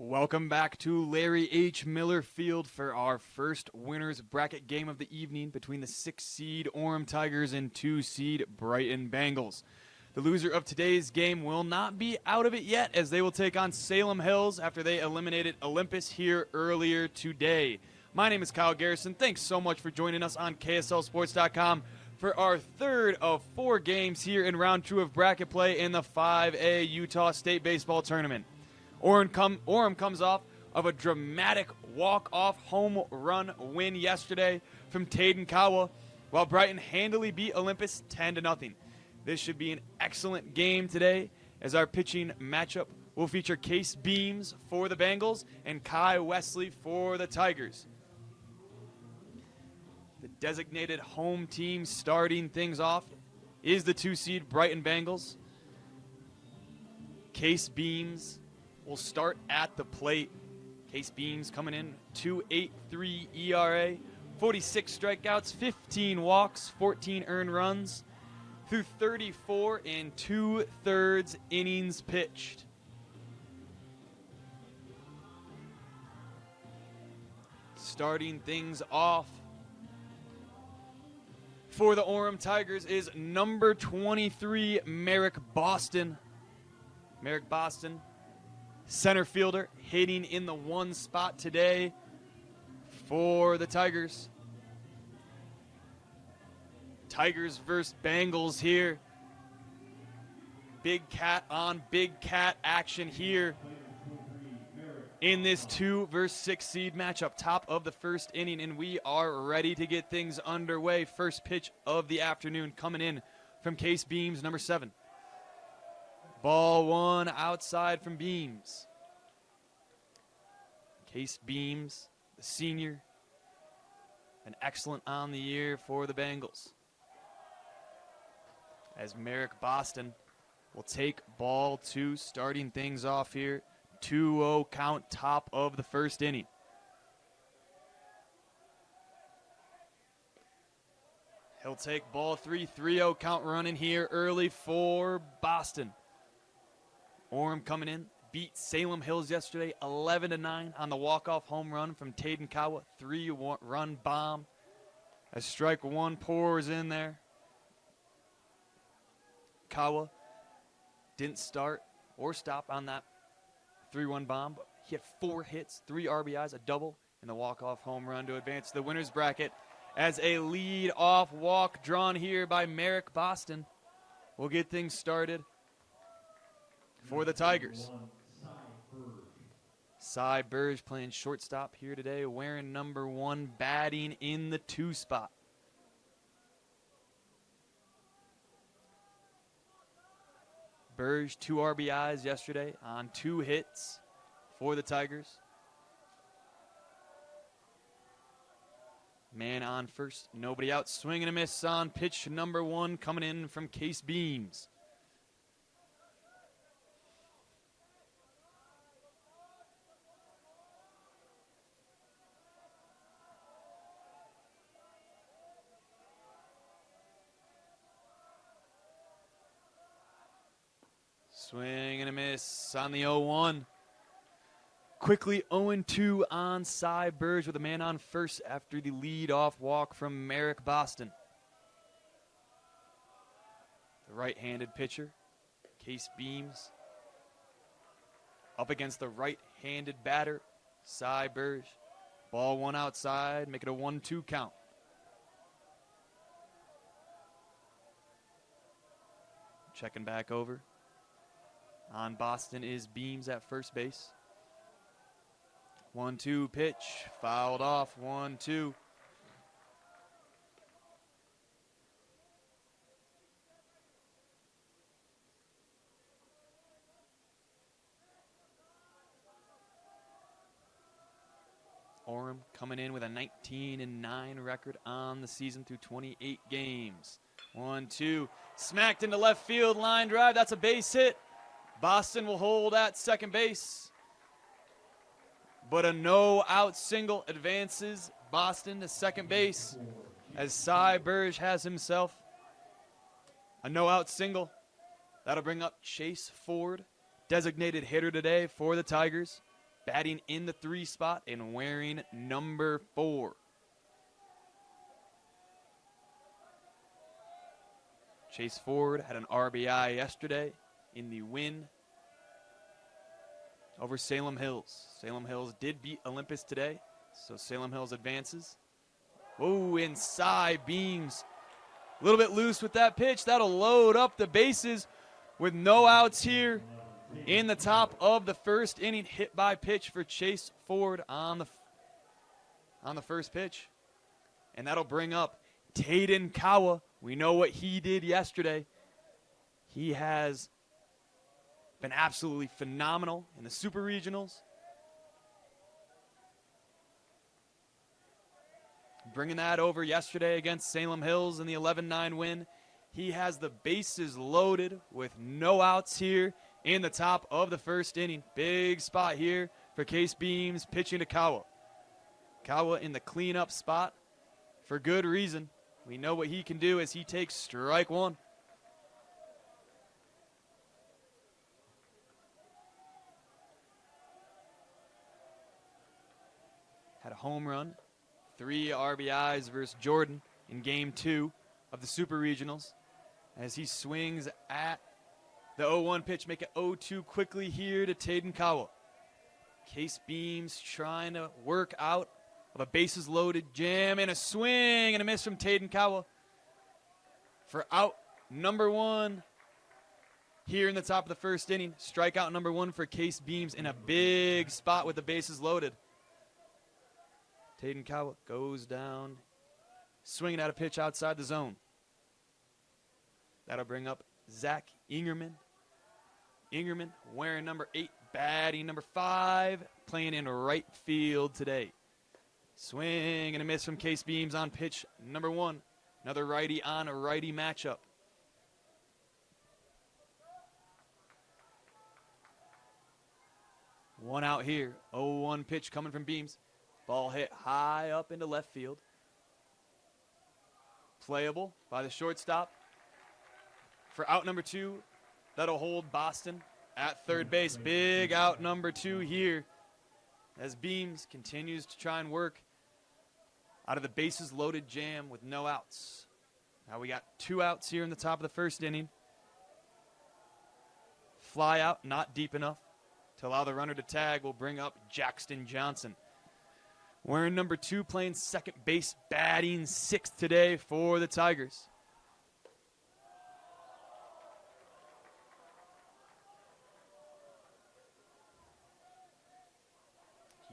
Welcome back to Larry H. Miller Field for our first winners bracket game of the evening between the 6-seed Orem Tigers and 2-seed Brighton Bengals. The loser of today's game will not be out of it yet, as they will take on Salem Hills after they eliminated Olympus here earlier today. My name is Kyle Garrison. Thanks so much for joining us on KSLSports.com for our third of 4 games here in round 2 of bracket play in the 5A Utah State Baseball Tournament. Orem comes off of a dramatic walk-off home run win yesterday from Taden Kawa, while Brighton handily beat Olympus 10-0. This should be an excellent game today, as our pitching matchup will feature Case Beams for the Bengals and Kai Wesley for the Tigers. The designated home team starting things off is the 2-seed Brighton Bengals. Case Beams will start at the plate. Case Beams coming in 2.83 ERA, 46 strikeouts, 15 walks, 14 earned runs through 34 and 2/3 innings pitched. Starting things off for the Orem Tigers is number 23, Merrick Boston. Merrick Boston, center fielder, hitting in the 1 spot today for the Tigers. Tigers versus Bengals here. Big cat on big cat action here in this 2 versus 6 seed matchup. Top of the first inning, and we are ready to get things underway. First pitch of the afternoon coming in from Case Beams, number 7. Ball 1 outside from Beams. Case Beams, the senior, an excellent on the year for the Bengals. As Merrick Boston will take ball 2, starting things off here. 2-0 count, top of the first inning. He'll take ball 3, 3-0 count running here early for Boston. Orem coming in, beat Salem Hills yesterday 11-9 on the walk-off home run from Taden Kawa, 3-run bomb. As strike 1 pours in there. Kawa didn't start or stop on that 3-1 bomb, but he had 4 hits, 3 RBIs, a double, and the walk-off home run to advance to the winner's bracket as a lead-off walk drawn here by Merrick Boston. We'll get things started for the Tigers. Cy Burge playing shortstop here today, wearing number 1, batting in the 2 spot. Burge 2 RBIs yesterday on 2 hits for the Tigers. Man on first, nobody out, swing and a miss on pitch number 1 coming in from Case Beams. Swing and a miss on the 0-1. Quickly 0-2 on Cy Burge with a man on first after the lead-off walk from Merrick Boston. The right-handed pitcher, Case Beams, up against the right-handed batter, Cy Burge. Ball 1 outside, make it a 1-2 count. Checking back over. On Boston is Beams at first base. 1-2 pitch, fouled off, 1-2. Orem coming in with a 19-9 record on the season through 28 games. 1-2, smacked into left field, line drive, that's a base hit. Boston will hold at second base, but a no-out single advances Boston to second base as Cy Burge has himself a no-out single. That'll bring up Chase Ford, designated hitter today for the Tigers. batting in the 3 spot and wearing number 4. Chase Ford had an RBI yesterday in the win over Salem Hills. Salem Hills did beat Olympus today, so Salem Hills advances. Oh, inside Beams. A little bit loose with that pitch. That'll load up the bases with no outs here in the top of the first inning. Hit by pitch for Chase Ford on the first pitch. And that'll bring up Taden Kawa. We know what he did yesterday. He has been absolutely phenomenal in the Super Regionals. Bringing that over yesterday against Salem Hills in the 11-9 win. He has the bases loaded with no outs here in the top of the first inning. Big spot here for Case Beams pitching to Kawa. Kawa in the cleanup spot for good reason. We know what he can do as he takes strike 1. Had a home run, 3 RBIs versus Jordan in Game 2 of the Super Regionals. As he swings at the 0-1 pitch, make it 0-2 quickly here to Taden Kawa. Case Beams trying to work out of a bases loaded jam, and a swing and a miss from Taden Kawa for out number 1 here in the top of the first inning. Strikeout number 1 for Case Beams in a big spot with the bases loaded. Taden Kawa goes down, swinging at a pitch outside the zone. That'll bring up Zach Ingerman. Ingerman wearing number 8, batting number 5, playing in right field today. Swing and a miss from Case Beams on pitch number 1. Another righty on a righty matchup. One out here. 0-1 pitch coming from Beams. Ball hit high up into left field. Playable by the shortstop. For out number 2, that'll hold Boston at third base. Big out number 2 here as Beams continues to try and work out of the bases loaded jam with no outs. Now we got 2 outs here in the top of the first inning. Fly out, not deep enough to allow the runner to tag, will bring up Jackson Johnson. Wearing number 2, playing second base, batting 6th today for the Tigers.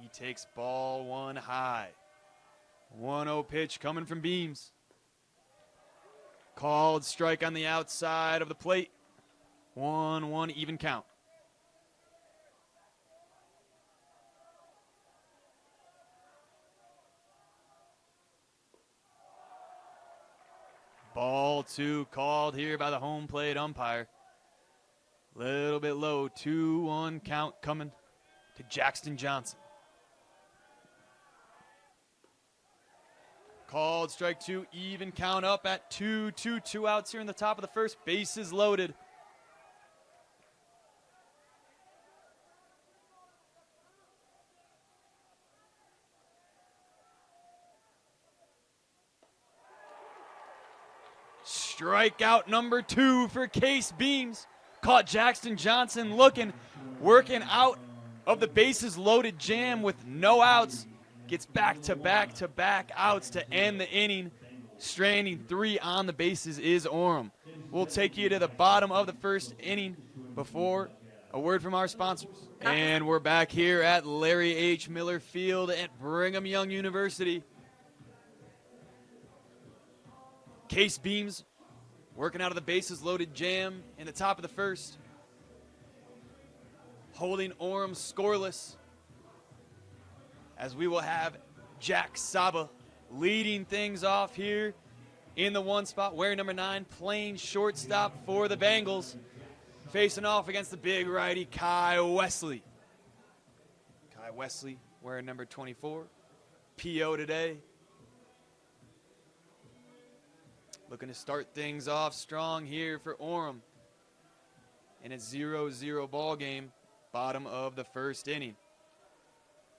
He takes ball 1 high. 1-0 pitch coming from Beams. Called strike on the outside of the plate. 1-1 even count. Ball 2 called here by the home plate umpire. Little bit low. 2-1 count coming to Jackson Johnson. Called strike 2, even count up at 2-2. 2 outs here in the top of the first. Bases loaded. Strikeout number 2 for Case Beams. Caught Jackson Johnson looking, working out of the bases loaded jam with no outs. Gets back-to-back-to-back outs to end the inning. Stranding 3 on the bases is Orem. We'll take you to the bottom of the first inning before a word from our sponsors. And we're back here at Larry H. Miller Field at Brigham Young University. Case Beams working out of the bases loaded jam in the top of the first. Holding Orem scoreless, as we will have Jack Saba leading things off here in the 1 spot, wearing number 9, playing shortstop for the Bengals, facing off against the big righty Kai Wesley. Kai Wesley wearing number 24, PO today. Looking to start things off strong here for Orem in a 0-0 ball game, bottom of the first inning.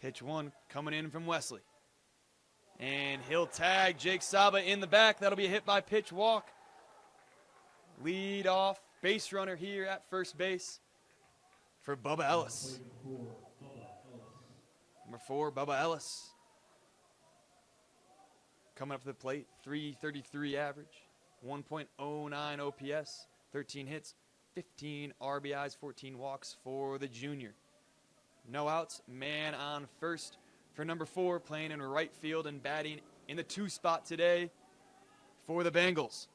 Pitch one coming in from Wesley. And he'll tag Jake Saba in the back. That'll be a hit by pitch walk. Lead off base runner here at first base for Bubba Ellis. Number 4, Bubba Ellis. Coming up to the plate, .333 average, 1.09 OPS, 13 hits, 15 RBIs, 14 walks for the junior. No outs, man on first for number 4, playing in right field and batting in the 2 spot today for the Bengals.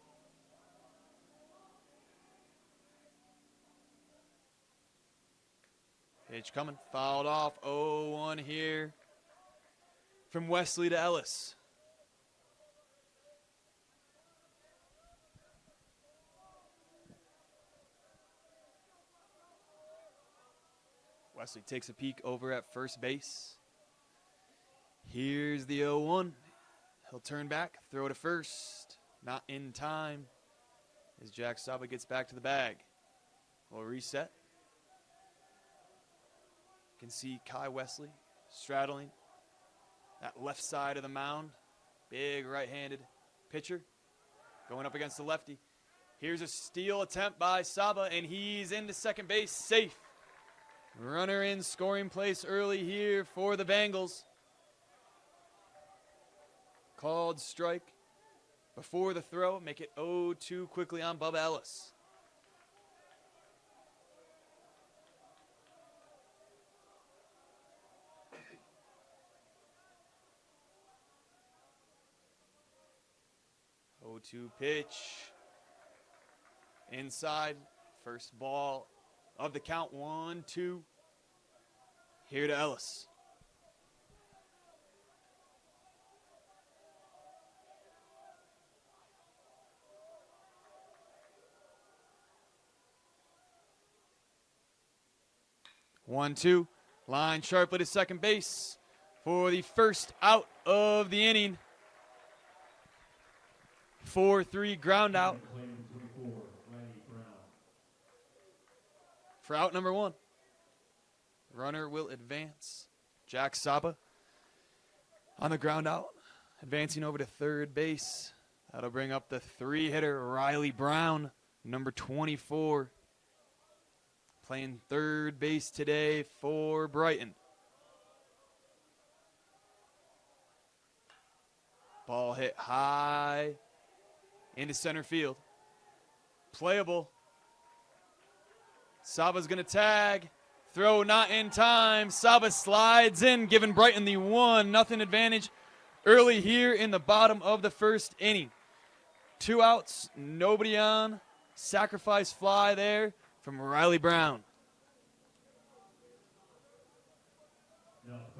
Pitch coming, fouled off, 0-1 here from Wesley to Ellis. Wesley takes a peek over at first base. Here's the 0-1. He'll turn back, throw to first. Not in time as Jack Saba gets back to the bag. We'll reset. You can see Kai Wesley straddling that left side of the mound. Big right-handed pitcher going up against the lefty. Here's a steal attempt by Saba, and he's into second base safe. Runner in scoring place early here for the Bengals. Called strike before the throw. Make it 0-2 quickly on Bubba Ellis. To pitch inside, first ball of the count, 1-2 here to Ellis. One-two, line sharply to second base for the first out of the inning. 4-3 ground out for out number 1. Runner will advance. Jack Saba on the ground out, advancing over to third base. That'll bring up the 3-hitter, Riley Brown, number 24, playing third base today for Brighton. Ball hit high into center field. Playable. Saba's going to tag. Throw not in time. Saba slides in, giving Brighton the 1-0 advantage early here in the bottom of the first inning. 2 outs, nobody on. Sacrifice fly there from Riley Brown.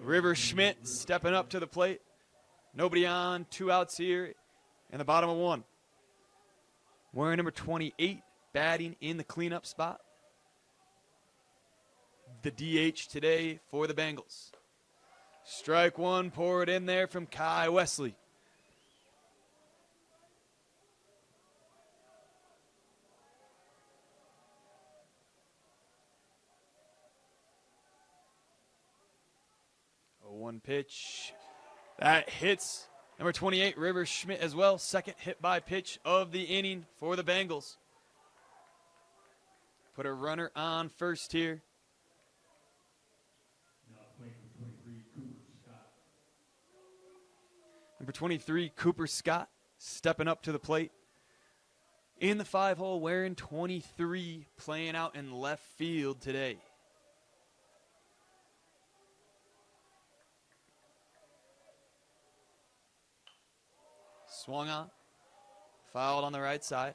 River Schmidt stepping up to the plate. Nobody on. 2 outs here in the bottom of 1. Wearing number 28, batting in the cleanup spot. The DH today for the Bengals. Strike 1, pour it in there from Kai Wesley. A 1 pitch. That hits number 28, River Schmidt as well. Second hit by pitch of the inning for the Bengals. Put a runner on first here. Number 23, Cooper Scott, stepping up to the plate. In the 5-hole, wearing 23, playing out in left field today. Swung on, fouled on the right side.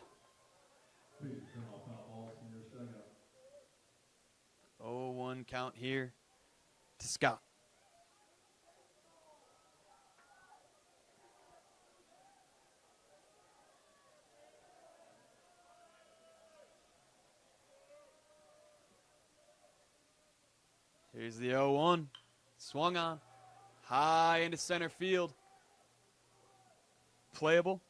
0-1 count here to Scott. Here's the 0-1. Swung on. High into center field. Playable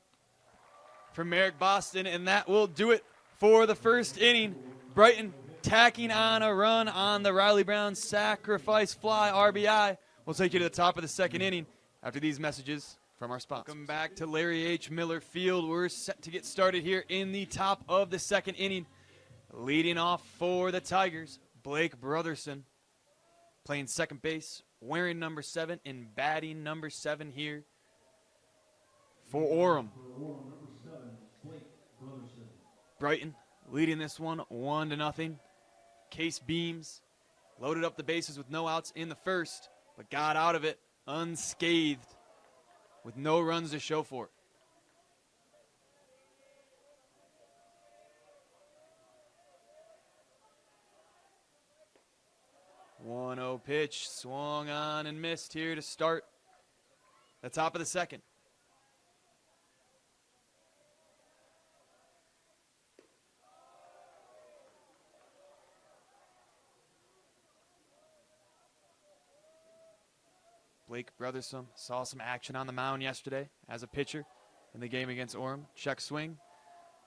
from Merrick Boston, and that will do it for the first inning. Brighton tacking on a run on the Riley Brown sacrifice fly RBI We'll take you to the top of the second inning after these messages from our sponsors. Welcome back to Larry H. Miller Field. We're set to get started here in the top of the second inning. Leading off for the Tigers, Blake Brotherson, playing second base, wearing number 7 and batting number 7 here for Orem. Brighton leading this one 1-0. Case Beams loaded up the bases with no outs in the first, but got out of it unscathed with no runs to show for it. One-zero pitch, swung on and missed here to start the top of the second. Blake Brotherson saw some action on the mound yesterday as a pitcher in the game against Orem. Check swing,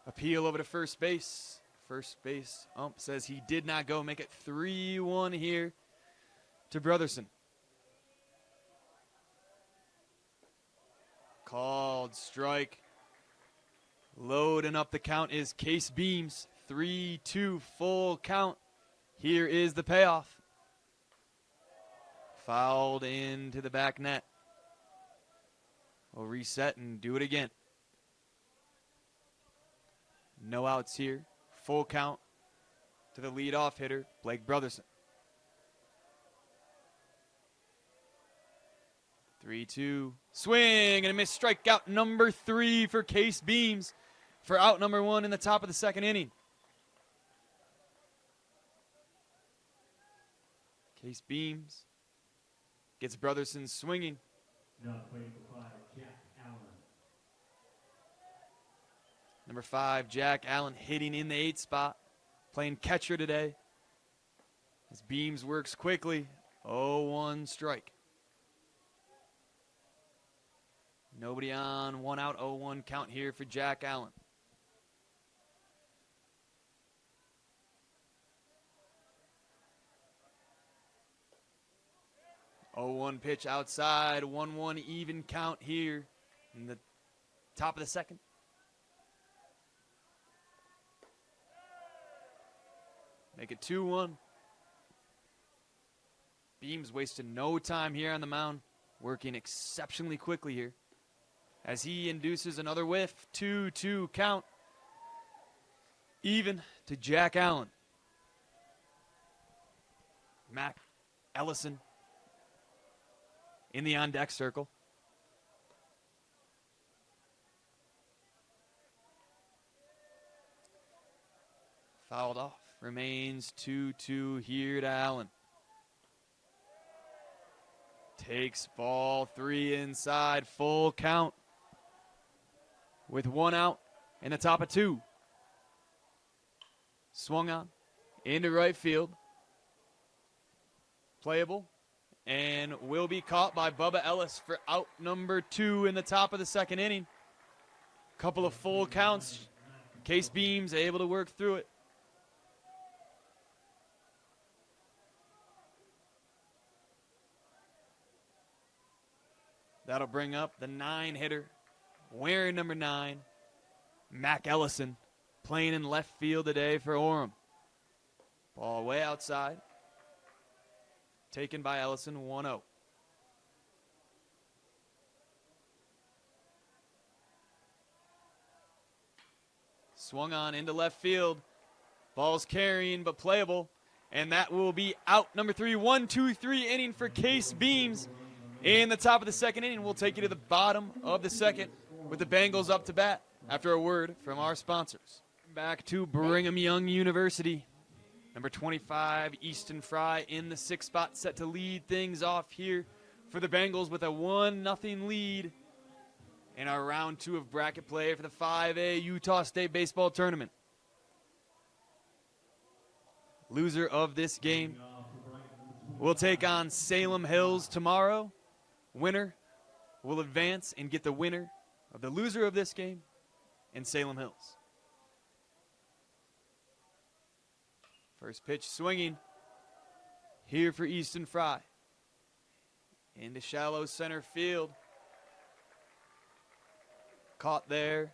appeal over to first base. First base ump says he did not go. Make it 3-1 here to Brotherson. Called strike. Loading up the count is Case Beams. 3-2 full count. Here is the payoff. Fouled into the back net. We'll reset and do it again. No outs here. Full count to the leadoff hitter, Blake Brotherson. 3-2. Swing and a miss. Strikeout number 3 for Case Beams for out number 1 in the top of the second inning. Case Beams gets Brotherson swinging. Now playing for 5, Jack Allen. Number 5, Jack Allen hitting in the 8 spot. Playing catcher today. As Beams works quickly. 0-1 strike. Nobody on. 1 out, 0-1 count here for Jack Allen. Oh, 1 pitch outside, 1-1 even count here in the top of the second. Make it 2-1. Beams wasted no time here on the mound, working exceptionally quickly here as he induces another whiff. 2-2 count, even to Jack Allen. Mac Ellison in the on-deck circle. Fouled off. Remains 2-2 here to Allen. Takes ball 3 inside. Full count with 1 out in the top of 2. Swung on into right field. Playable. And will be caught by Bubba Ellis for out number 2 in the top of the second inning. Couple of full counts. Case Beams able to work through it. That'll bring up the 9 hitter, wearing number 9, Mac Ellison, playing in left field today for Orem. Ball way outside. Taken by Ellison, 1-0. Swung on into left field. Ball's carrying but playable. And that will be out number 3. 1-2-3 inning for Case Beams. In the top of the second inning, we'll take you to the bottom of the second with the Bengals up to bat after a word from our sponsors. Back to Brigham Young University. Number 25, Easton Fry in the 6th spot, set to lead things off here for the Bengals with a 1-0 lead in our round 2 of bracket play for the 5A Utah State Baseball Tournament. Loser of this game will take on Salem Hills tomorrow. Winner will advance and get the winner of the loser of this game in Salem Hills. First pitch swinging here for Easton Fry. into shallow center field. Caught there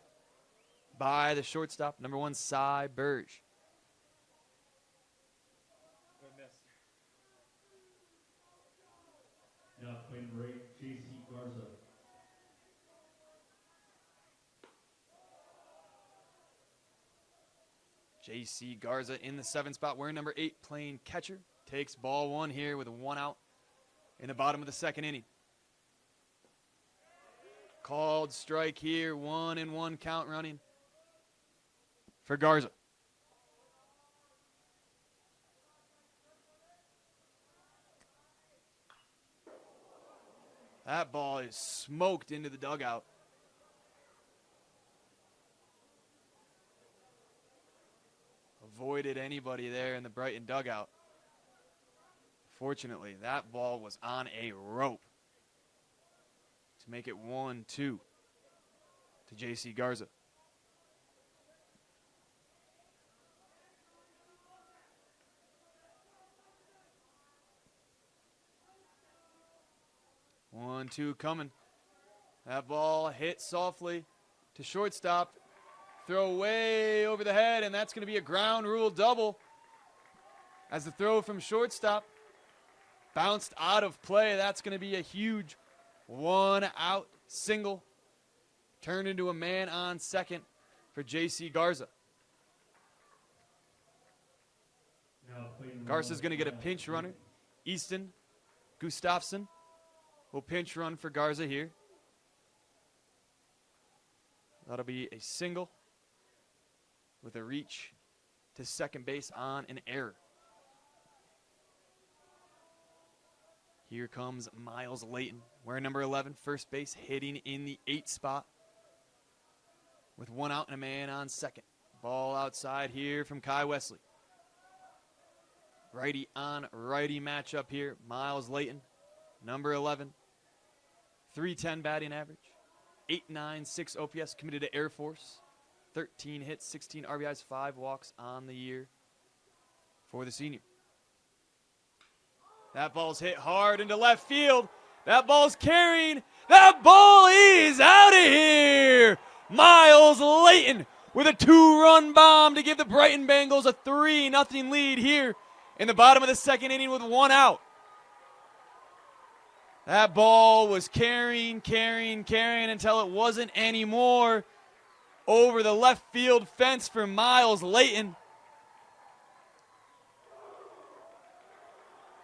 by the shortstop, number 1, Cy Burge. Now playing right, J.C. Garza. J.C. Garza in the 7th spot, wearing number 8, playing catcher. Takes ball 1 here with 1 out in the bottom of the 2nd inning. Called strike here, 1-1 count running for Garza. That ball is smoked into the dugout. Avoided anybody there in the Brighton dugout. Fortunately, that ball was on a rope to make it 1-2 to J.C. Garza. One, two coming. That ball hit softly to shortstop. Throw way over the head, and that's going to be a ground rule double. As the throw from shortstop bounced out of play, that's going to be a huge 1-out single. Turned into a man on second for J.C. Garza. Garza's going to get a pinch runner. Easton Gustafsson will pinch run for Garza here. That'll be a single with a reach to second base on an error. Here comes Miles Layton, wearing number 11, first base, hitting in the 8th spot with 1 out and a man on second. Ball outside here from Kai Wesley. Righty on righty matchup here. Miles Layton, number 11, 310 batting average, 896 OPS, committed to Air Force, 13 hits, 16 RBIs, 5 walks on the year for the senior. That ball's hit hard into left field. That ball's carrying. That ball is out of here. Miles Layton with a 2-run bomb to give the Brighton Bengals a 3-0 lead here in the bottom of the 2nd inning with 1 out. That ball was carrying until it wasn't anymore. Over the left field fence for Miles Layton.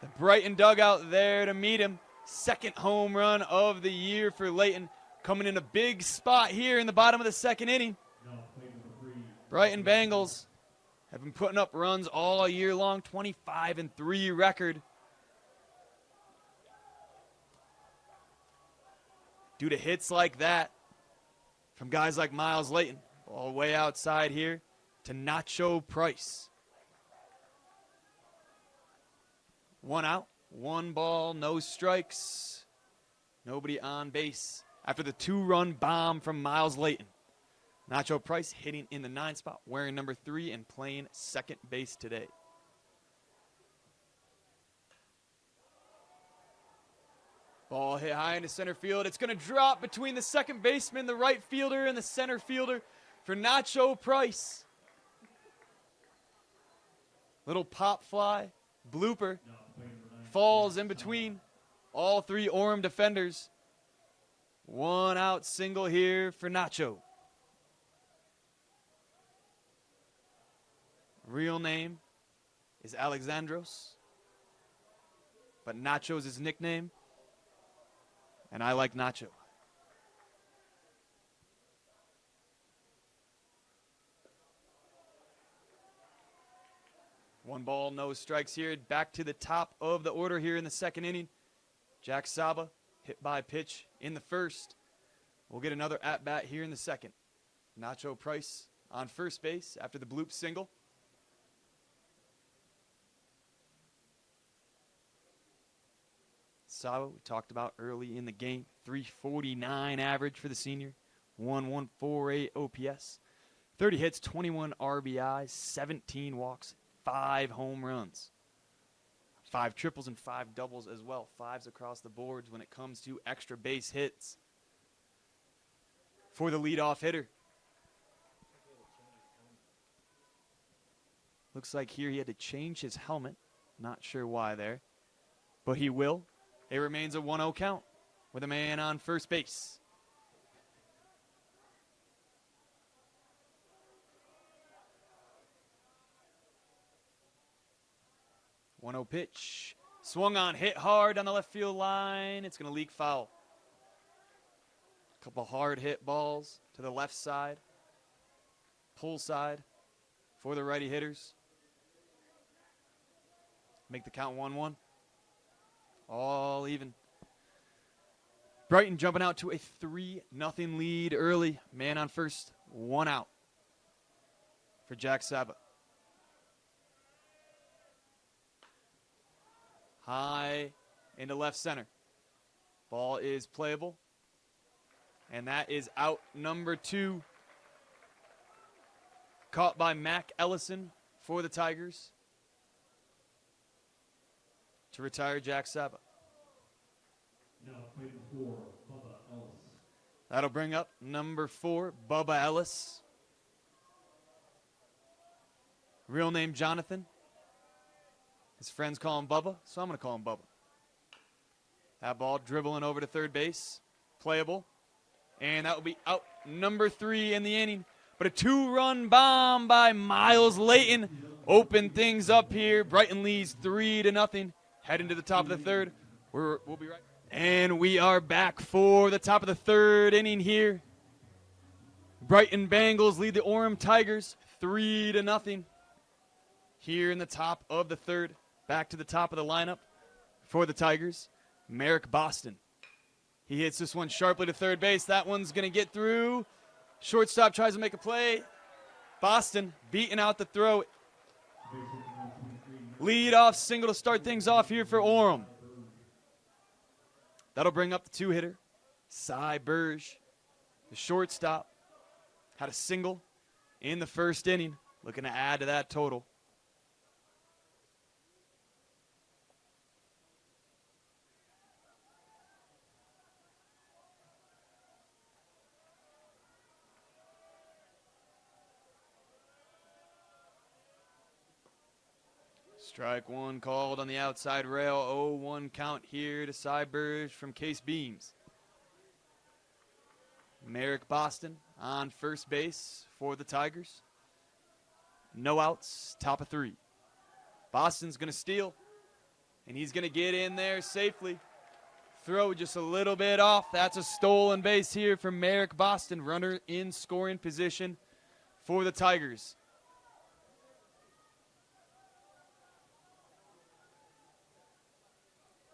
The Brighton dugout there to meet him. 2nd home run of the year for Layton. Coming in a big spot here in the bottom of the 2nd inning. Brighton Bengals have been putting up runs all year long. 25-3 record. Due to hits like that from guys like Miles Layton. All the way outside here to Nacho Price. 1 out, 1 ball, no strikes. Nobody on base after the 2-run bomb from Miles Layton. Nacho Price hitting in the 9th spot, wearing number 3 and playing second base today. Ball hit high into center field. It's going to drop between the second baseman, the right fielder, and the center fielder for Nacho Price. Little pop fly, blooper, falls in between all 3 Orem defenders. 1 out single here for Nacho. Real name is Alexandros, but Nacho's his nickname. And I like Nacho. One ball, no strikes here. Back to the top of the order here in the 2nd inning. Jack Saba hit by pitch in the 1st. We'll get another at-bat here in the 2nd. Nacho Price on first base after the bloop single. Saba, we talked about early in the game, 349 average for the senior, 1.148 OPS, 30 hits, 21 RBIs, 17 walks, 5 home runs. 5 triples and 5 doubles as well. 5s across the boards when it comes to extra base hits for the leadoff hitter. Looks like here he had to change his helmet. Not sure why there, but he will. It remains a 1-0 count with a man on first base. One 0 pitch. Swung on, hit hard on the left field line. It's going to leak foul. A couple hard hit balls to the left side. Pull side for the righty hitters. Make the count 1-1. All even. Brighton jumping out to a 3-0 lead early. Man on first, 1 out for Jack Saba. High into left center. Ball is playable. And that is out number 2. Caught by Mac Ellison for the Tigers to retire Jack Saba. Now playing for Bubba Ellis. That'll bring up number 4, Bubba Ellis. Real name Jonathan. His friends call him Bubba, so I'm going to call him Bubba. That ball dribbling over to third base. Playable. And that will be out number 3 in the inning. But a 2-run bomb by Miles Layton opened things up here. Brighton leads 3-0. Heading to the top of the third. We'll be right. And we are back for the top of the third inning here. Brighton Bengals lead the Orem Tigers 3-0. Here in the top of the third. Back to the top of the lineup for the Tigers. Merrick Boston. He hits this one sharply to third base. That one's going to get through. Shortstop tries to make a play. Boston beating out the throw. Lead off single to start things off here for Orem. That'll bring up the 2-hitter, Cy Burge. The shortstop had a single in the first inning. Looking to add to that total. Strike 1 called on the outside rail. 0-1 count here to Cy Burge from Case Beams. Merrick Boston on first base for the Tigers. No outs, top of 3. Boston's going to steal, and he's going to get in there safely. Throw just a little bit off. That's a stolen base here from Merrick Boston. Runner in scoring position for the Tigers.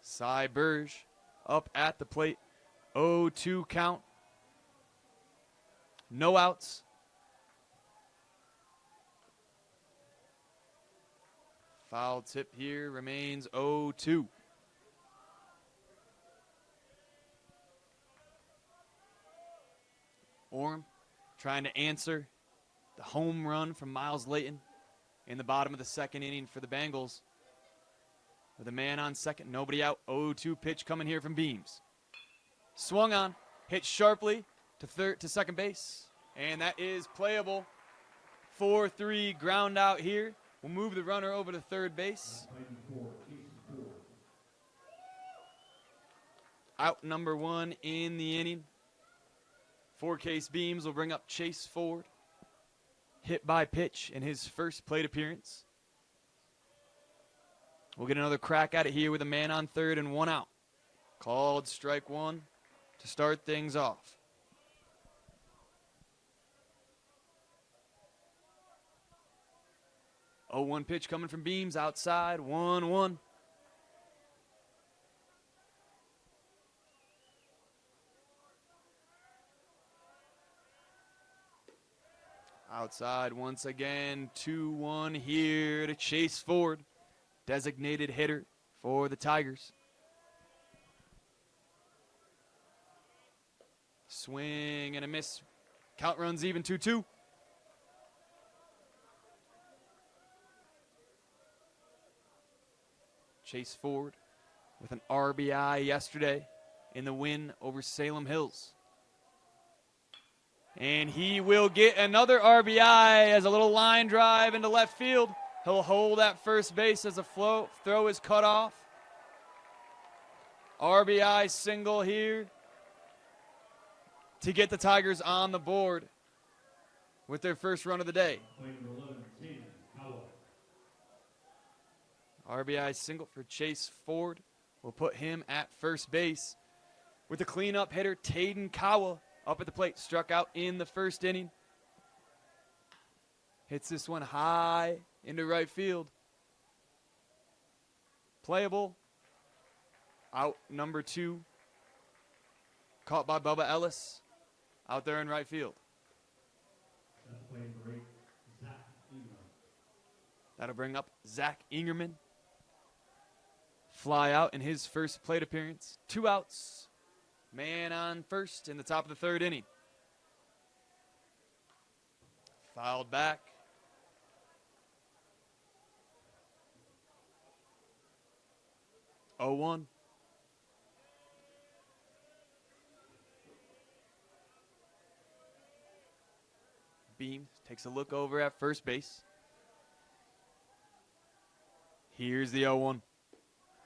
Cy Burge up at the plate. 0-2 count. No outs. Foul tip here remains 0-2. Orem trying to answer the home run from Miles Layton in the bottom of the second inning for the Bengals. With a man on second, nobody out. 0-2 pitch coming here from Beams. Swung on, hit sharply to second base, and that is playable. 4-3 ground out here. We'll move the runner over to third base. Out number 1 in the inning. For Case Beams will bring up Chase Ford. Hit by pitch in his first plate appearance. We'll get another crack at it here with a man on third and 1 out. Called strike 1 to start things off. Oh, 1 pitch coming from Beams outside, 1-1. Outside once again, 2-1 here to Chase Ford. Designated hitter for the Tigers. Swing and a miss. Count runs even 2-2. Chase Ford with an RBI yesterday in the win over Salem Hills. And he will get another RBI as a little line drive into left field. He'll hold at first base as a throw is cut off. RBI single here to get the Tigers on the board with their first run of the day. RBI single for Chase Ford will put him at first base. With the cleanup hitter, Taden Kawa up at the plate. Struck out in the first inning. Hits this one high into right field. Playable. Out number 2. Caught by Bubba Ellis. Out there in right field. That'll bring up Zach Ingerman. Fly out in his first plate appearance. 2 outs. Man on first in the top of the third inning. Fouled back. Oh, 1. Beams takes a look over at first base. Here's the 0-1.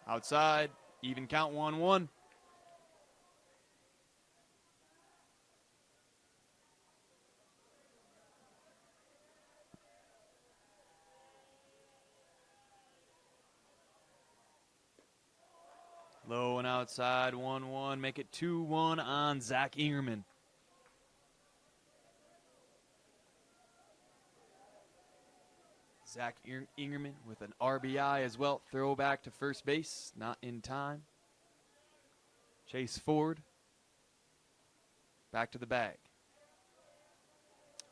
Outside, even count 1-1. Low and outside, 1-1. Make it 2-1 on Zach Ingerman. Zach Ingerman with an RBI as well. Throwback to first base, not in time. Chase Ford back to the bag.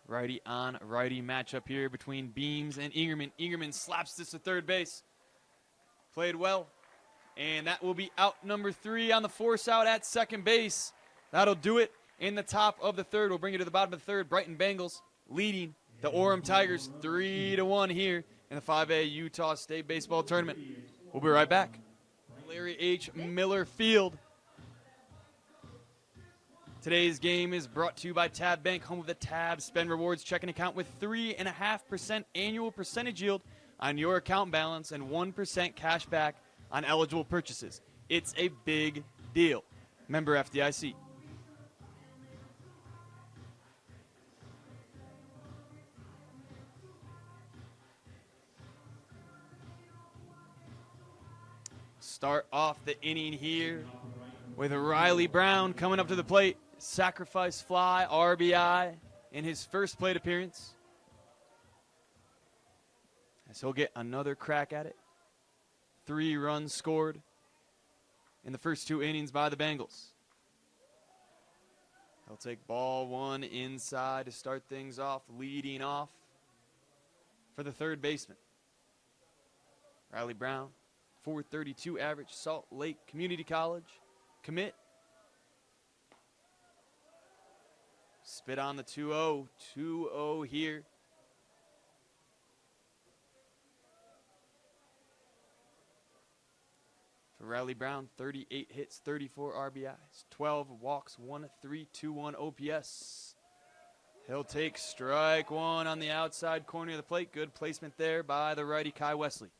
Righty on righty matchup here between Beams and Ingerman. Ingerman slaps this to third base. Played well. And that will be out number 3 on the force out at second base. That'll do it in the top of the third. We'll bring you to the bottom of the third. Brighton Bengals leading the Orem Tigers 3-1 here in the 5A Utah State Baseball Tournament. We'll be right back. Larry H. Miller Field. Today's game is brought to you by Tab Bank, home of the Tab Spend Rewards checking account with 3.5% annual percentage yield on your account balance and 1% cash back on eligible purchases. It's a big deal. Member FDIC. Start off the inning here with Riley Brown coming up to the plate. Sacrifice fly, RBI in his first plate appearance. As he'll get another crack at it. 3 runs scored in the first 2 innings by the Bengals. He'll take ball 1 inside to start things off, leading off for the third baseman. Riley Brown, 432 average, Salt Lake Community College commit. Spit on the 2-0, 2-0 here. For Riley Brown, 38 hits, 34 RBIs, 12 walks, 1.321 OPS. He'll take strike 1 on the outside corner of the plate. Good placement there by the righty Kai Wesley.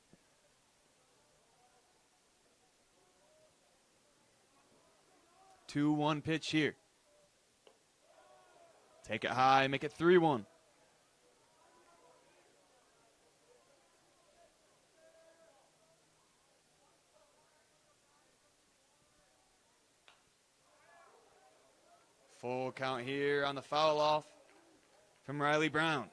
Two-one pitch here. Take it high, make it 3-1. Full count here on the foul off from Riley Brown.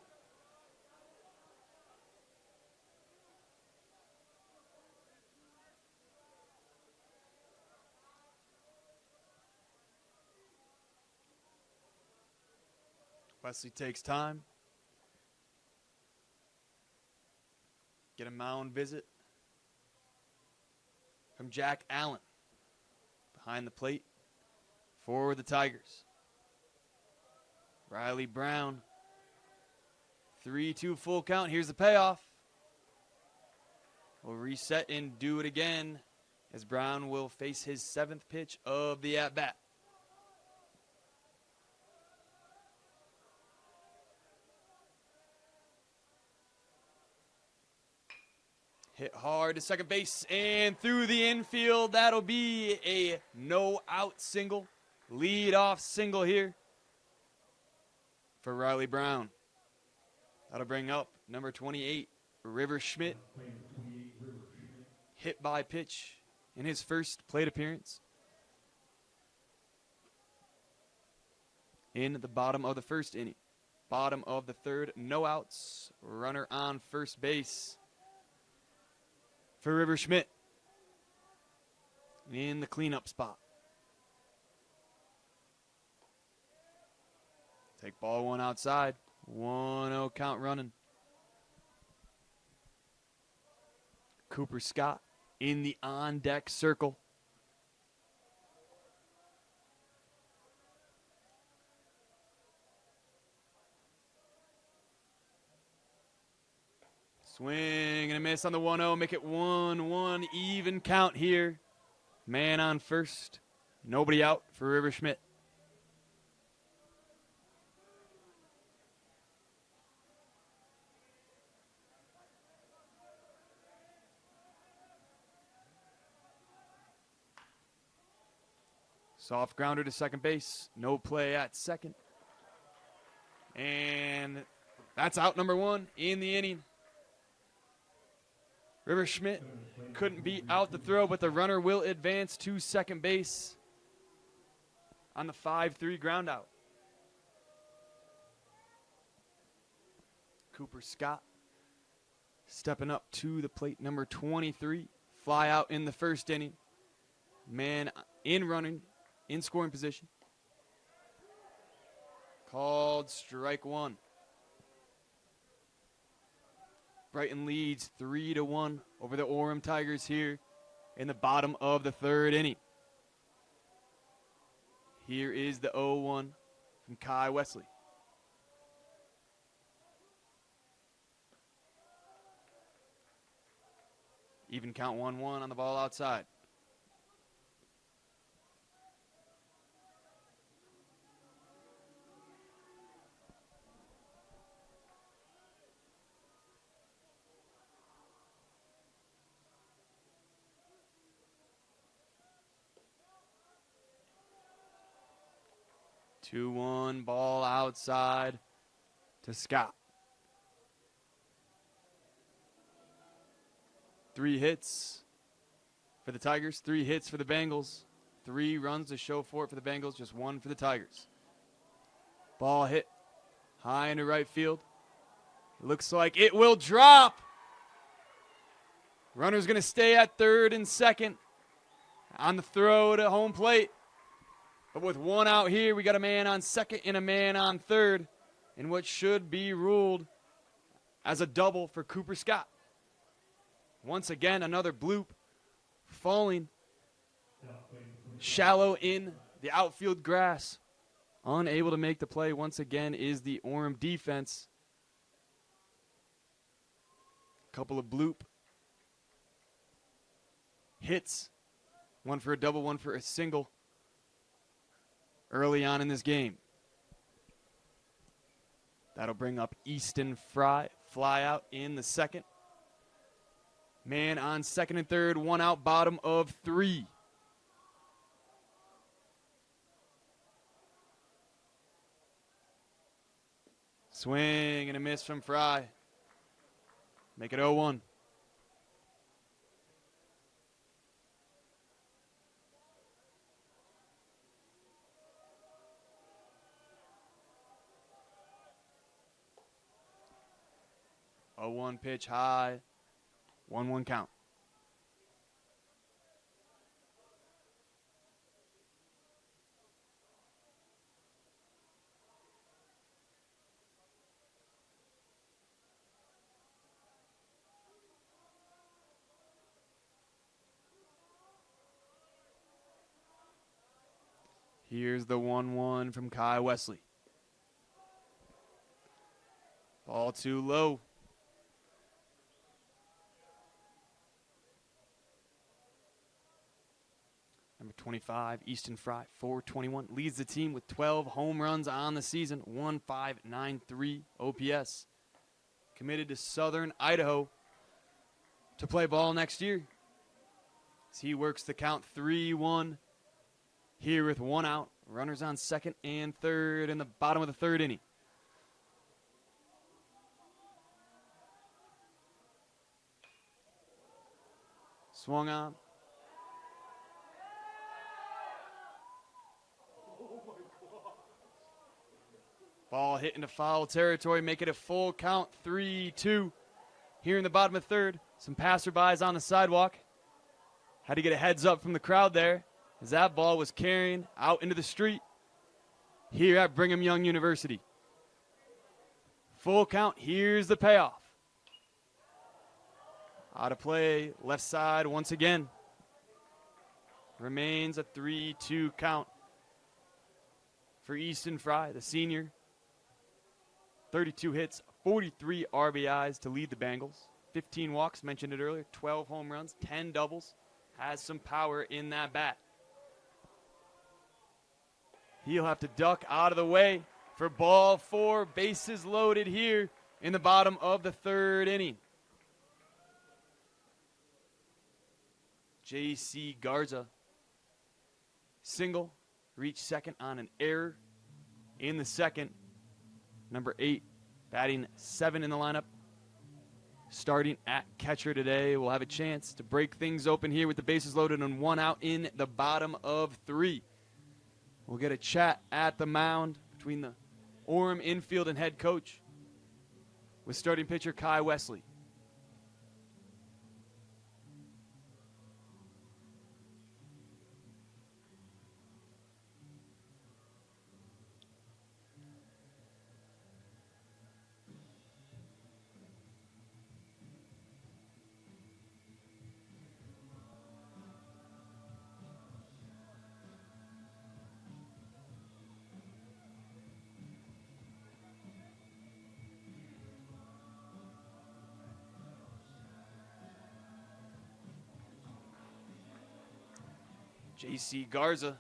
Wesley takes time. Get a mound visit from Jack Allen behind the plate for the Tigers. Riley Brown, 3-2 full count. Here's the payoff. will reset and do it again as Brown will face his 7th pitch of the at-bat. Hit hard to second base and through the infield. That'll be a no-out single. Lead-off single here for Riley Brown. That'll bring up number 28, River Schmidt. Hit by pitch in his first plate appearance. In the bottom of the first inning. Bottom of the third, no outs. Runner on first base for River Schmidt in the cleanup spot. Take ball one outside. 1-0 count running. Cooper Scott in the on-deck circle. Swing and a miss on the 1-0. Make it 1-1 even count here. Man on first. Nobody out for River Schmidt. Soft grounder to second base. No play at second. And that's out number 1 in the inning. River Schmidt couldn't beat out the throw, but the runner will advance to second base on the 5-3 ground out. Cooper Scott stepping up to the plate, number 23. Fly out in the first inning. Man in running, in scoring position. Called strike 1. Brighton leads 3-1 over the Orem Tigers here in the bottom of the third inning. Here is the 0-1 from Kai Wesley. Even count 1-1 on the ball outside. Two one, ball outside to Scott. 3 hits for the Tigers, 3 hits for the Bengals. 3 runs to show for it for the Bengals, just 1 for the Tigers. Ball hit high into right field. Looks like it will drop. Runner's going to stay at third and second on the throw to home plate. But with 1 out here, we got a man on second and a man on third in what should be ruled as a double for Cooper Scott. Once again, another bloop falling shallow in the outfield grass. Unable to make the play once again is the Orem defense. Couple of bloop hits. 1 for a double, 1 for a single early on in this game. That'll bring up Easton Fry. Fly out in the second. Man on second and third, 1 out, bottom of 3. Swing and a miss from Fry. Make it 0-1. A 1 pitch high, 1-1 count. Here's the 1-1 from Kai Wesley. Ball too low. 425. Easton Fry, 421. Leads the team with 12 home runs on the season, 1.593 OPS. Committed to Southern Idaho to play ball next year. As he works the count 3-1 here with one out. Runners on second and third in the bottom of the third inning. Swung on. Ball hit into foul territory, make it a full count, 3-2. Here in the bottom of third, some passerbys on the sidewalk. Had to get a heads up from the crowd there as that ball was carrying out into the street here at Brigham Young University. Full count, here's the payoff. Out of play, left side once again. Remains a 3-2 count for Easton Fry, the senior. 32 hits, 43 RBIs to lead the Bengals. 15 walks, mentioned it earlier, 12 home runs, 10 doubles. Has some power in that bat. He'll have to duck out of the way for ball 4. Bases loaded here in the bottom of the third inning. J.C. Garza, single, reached second on an error in the second. Number 8, batting 7 in the lineup. Starting at catcher today, we'll have a chance to break things open here with the bases loaded and one out in the bottom of 3. We'll get a chat at the mound between the Orem infield and head coach with starting pitcher Kai Wesley. J.C. Garza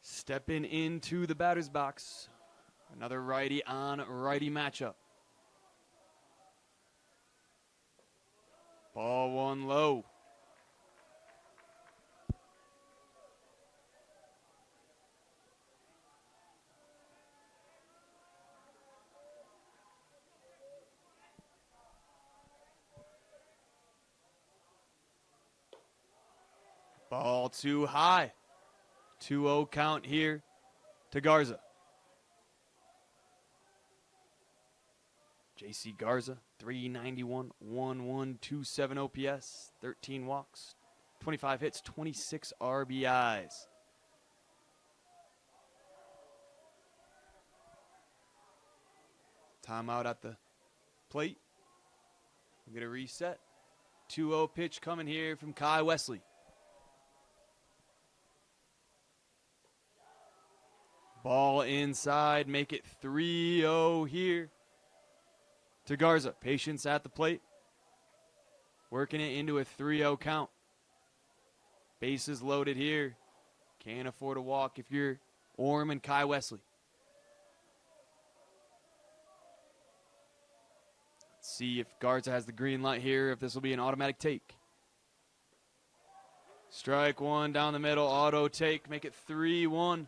stepping into the batter's box. Another righty on righty matchup. Ball 1 low. Ball too high. 2-0 count here to Garza. J.C. Garza, 391, 1127 OPS, 13 walks, 25 hits, 26 RBIs. Timeout at the plate. We'll get a reset. 2-0 pitch coming here from Kai Wesley. Ball inside, make it 3-0 here to Garza. Patience at the plate. Working it into a 3-0 count. Bases loaded here. Can't afford a walk if you're Orem and Kai Wesley. Let's see if Garza has the green light here, if this will be an automatic take. Strike 1 down the middle, auto take, make it 3-1.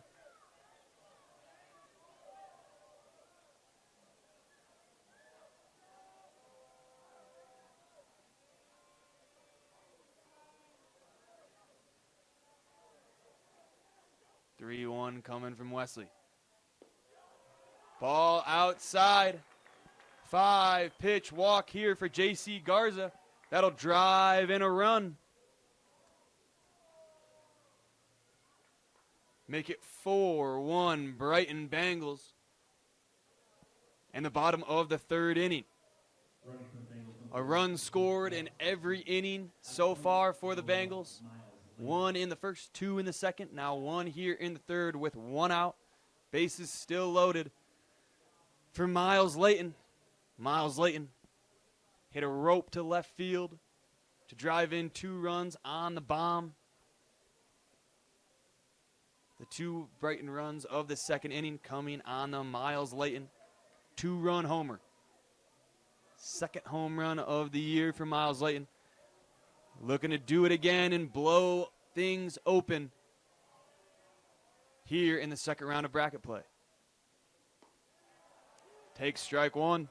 Coming from Wesley. Ball outside. 5-pitch walk here for J.C. Garza. That'll drive in a run. Make it 4-1 Brighton Bengals. And the bottom of the third inning. A run scored in every inning so far for the Bengals. 1 in the first, 2 in the second, now 1 here in the third with 1 out. Bases still loaded for Miles Layton. Miles Layton hit a rope to left field to drive in 2 runs on the bomb. The 2 Brighton runs of the second inning coming on the Miles Layton 2-run homer. Second home run of the year for Miles Layton. Looking to do it again and blow things open here in the second round of bracket play. Takes strike 1.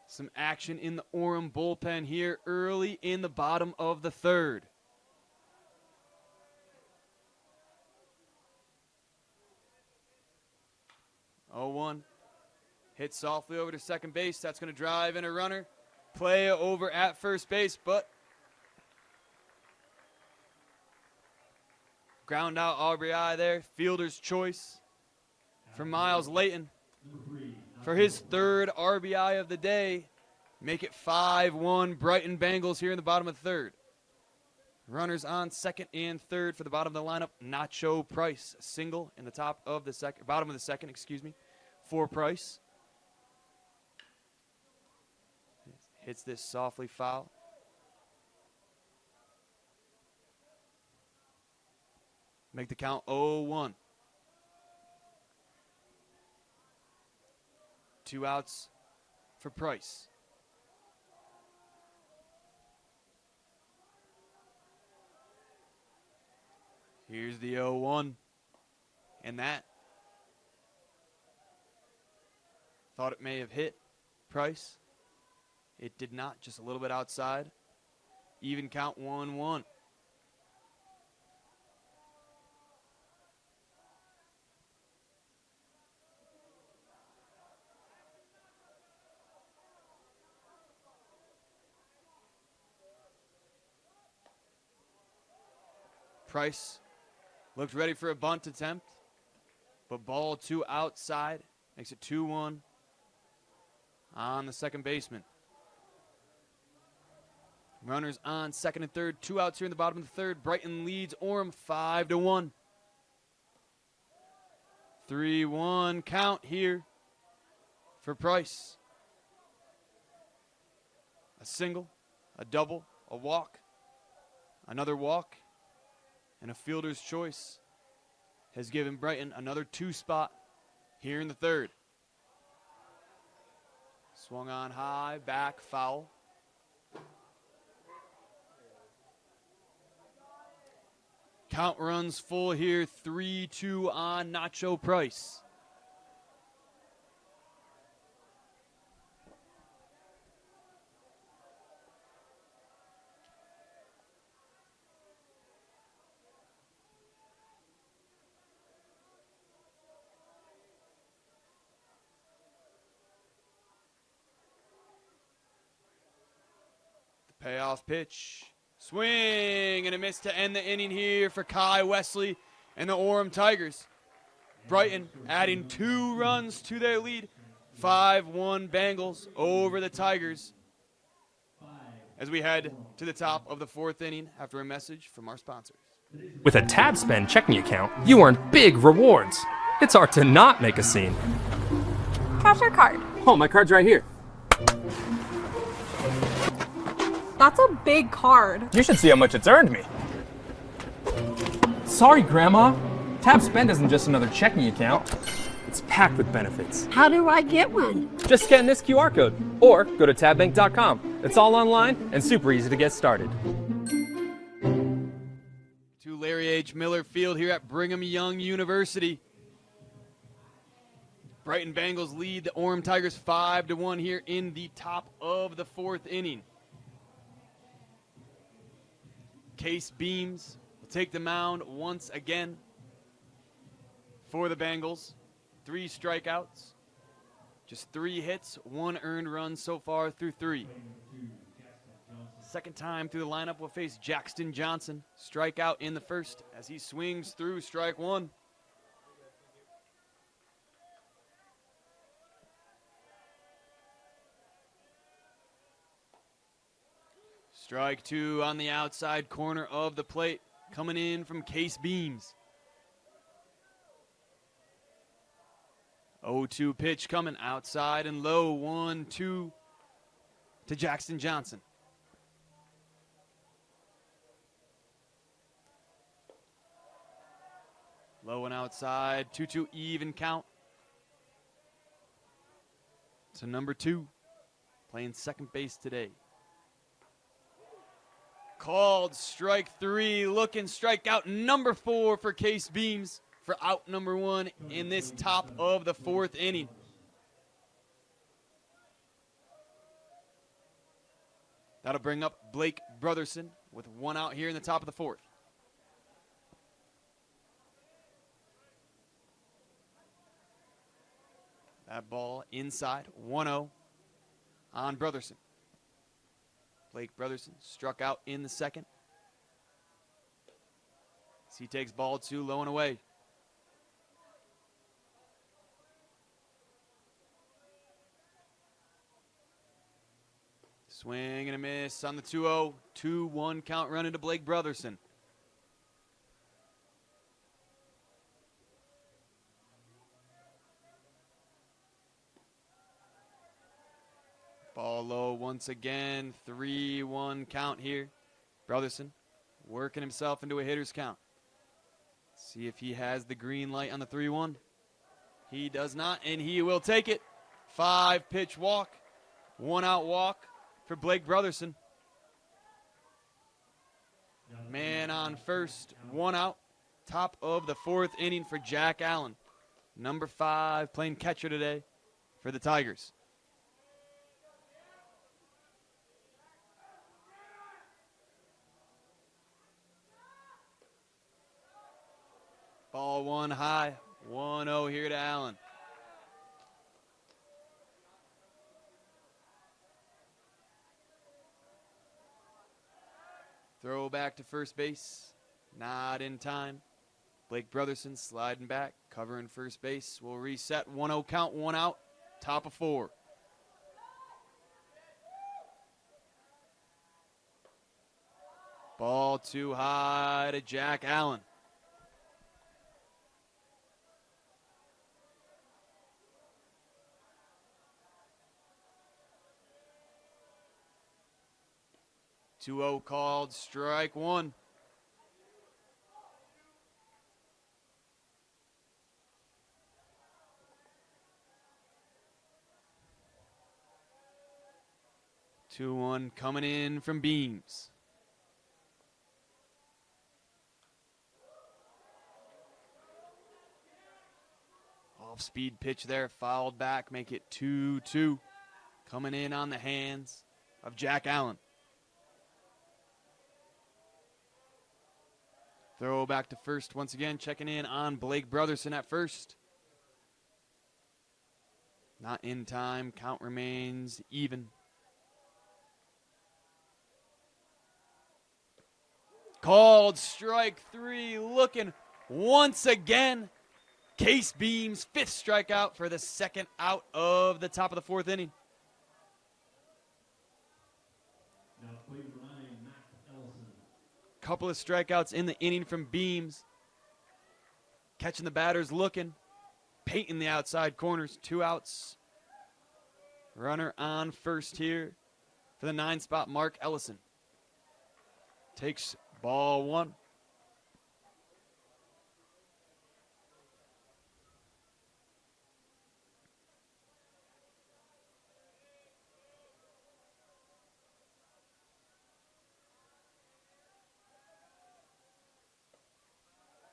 Some action in the Orem bullpen here early in the bottom of the third. Oh, 1. Hit softly over to second base. That's going to drive in a runner. Play over at first base, but ground out RBI there. Fielder's choice for Miles Layton for his 3rd RBI of the day. Make it 5-1 Brighton Bengals here in the bottom of the third. Runners on second and third for the bottom of the lineup. Nacho Price, a single in the top of the second, bottom of the second, for Price. Hits this softly foul. Make the count 0-1. 2 outs for Price. Here's the 0-1. And that. Thought it may have hit Price. It did not, just a little bit outside. Even count 1-1. Price looked ready for a bunt attempt, but ball 2 outside. Makes it 2-1 on the second baseman. Runners on second and third. 2 outs here in the bottom of the third. Brighton leads Orem 5-1. 3-1 count here for Price. A single, a double, a walk, another walk, and a fielder's choice has given Brighton another 2 spot here in the third. Swung on high, back, foul. Count runs full here, 3-2 on Nacho Price. The payoff pitch. Swing and a miss to end the inning here for Kai Wesley and the Orem Tigers. Brighton adding 2 runs to their lead. 5-1 Bengals over the Tigers as we head to the top of the 4th inning after a message from our sponsors. With a TabSpend checking account, you earn big rewards. It's hard to not make a scene. Cash or card? Oh, my card's right here. That's a big card. You should see how much it's earned me. Sorry, Grandma. TabSpend isn't just another checking account. It's packed with benefits. How do I get one? Just scan this QR code or go to tabbank.com. It's all online and super easy to get started. To Larry H. Miller Field here at Brigham Young University. Brighton Bengals lead the Orem Tigers 5-1 here in the top of the 4th inning. Case Beams will take the mound once again for the Bengals. 3 strikeouts, just 3 hits, 1 earned run so far through 3. Second time through the lineup will face Jackson Johnson. Strikeout in the first as he swings through strike 1. Strike 2 on the outside corner of the plate, coming in from Case Beams. 0-2 pitch coming outside and low, 1-2 to Jackson Johnson. Low and outside, 2-2 even count. To number 2, playing second base today. Called strike 3, looking strikeout number 4 for Case Beams for out number 1 in this top of the 4th inning. That'll bring up Blake Brotherson with 1 out here in the top of the 4th. That ball inside, 1-0 on Brotherson. Blake Brotherson struck out in the second. As he takes ball 2, low and away. Swing and a miss on the 2-0. 2-1 count run into Blake Brotherson. Ball low once again. 3-1 count here. Brotherson working himself into a hitter's count. See if he has the green light on the 3-1. He does not, and he will take it. 5-pitch walk. 1 out walk for Blake Brotherson. Man on first, 1 out. Top of the 4th inning for Jack Allen. Number 5 playing catcher today for the Tigers. Ball 1 high, 1-0 here to Allen. Throw back to first base, not in time. Blake Brotherson sliding back, covering first base. Will reset, 1-0 count, 1 out, top of 4. Ball too high to Jack Allen. Two-0 called, strike 1. Two one coming in from Beams. Off-speed pitch there, fouled back, make it 2-2. Coming in on the hands of Jack Allen. Throw back to first once again, checking in on Blake Brotherson at first. Not in time, count remains even. Called strike 3, looking once again. Case Beams, 5th strikeout for the 2nd out of the top of the 4th inning. Now plate line, Matt Ellison. Couple of strikeouts in the inning from Beams. Catching the batters looking. Painting the outside corners. 2 outs. Runner on first here for the 9 spot, Mark Ellison. Takes ball 1.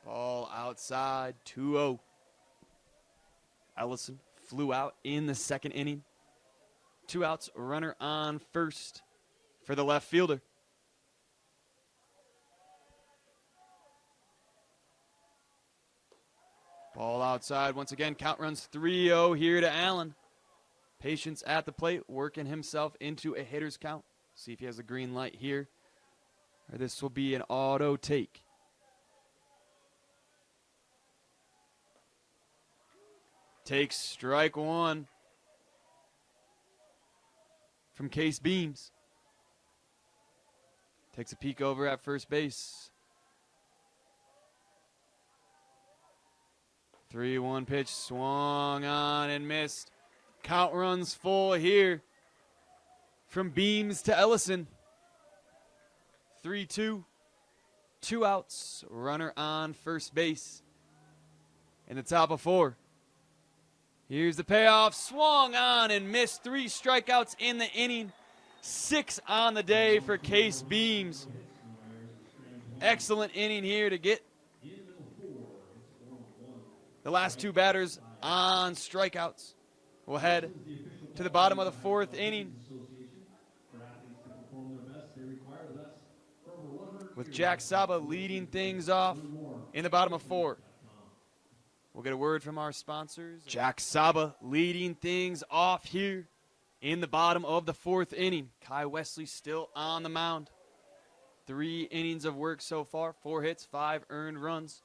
Ball outside, 2-0. Ellison flew out in the 2nd inning. 2 outs, runner on first for the left fielder. Ball outside once again. Count runs 3-0 here to Allen. Patience at the plate, working himself into a hitter's count. See if he has a green light here, or this will be an auto take. Takes strike 1 from Case Beams. Takes a peek over at first base. 3-1 pitch, swung on and missed. Count runs full here from Beams to Ellison. 3-2, 2 outs, runner on first base. in the top of 4. Here's the payoff. Swung on and missed. 3 strikeouts in the inning. 6 on the day for Case Beams. Excellent inning here to get the last 2 batters on strikeouts. We'll head to the bottom of the 4th inning with Jack Saba leading things off in the bottom of 4. We'll get a word from our sponsors. Jack Saba leading things off here in the bottom of the 4th inning. Kai Wesley still on the mound. 3 innings of work so far. 4 hits, 5 earned runs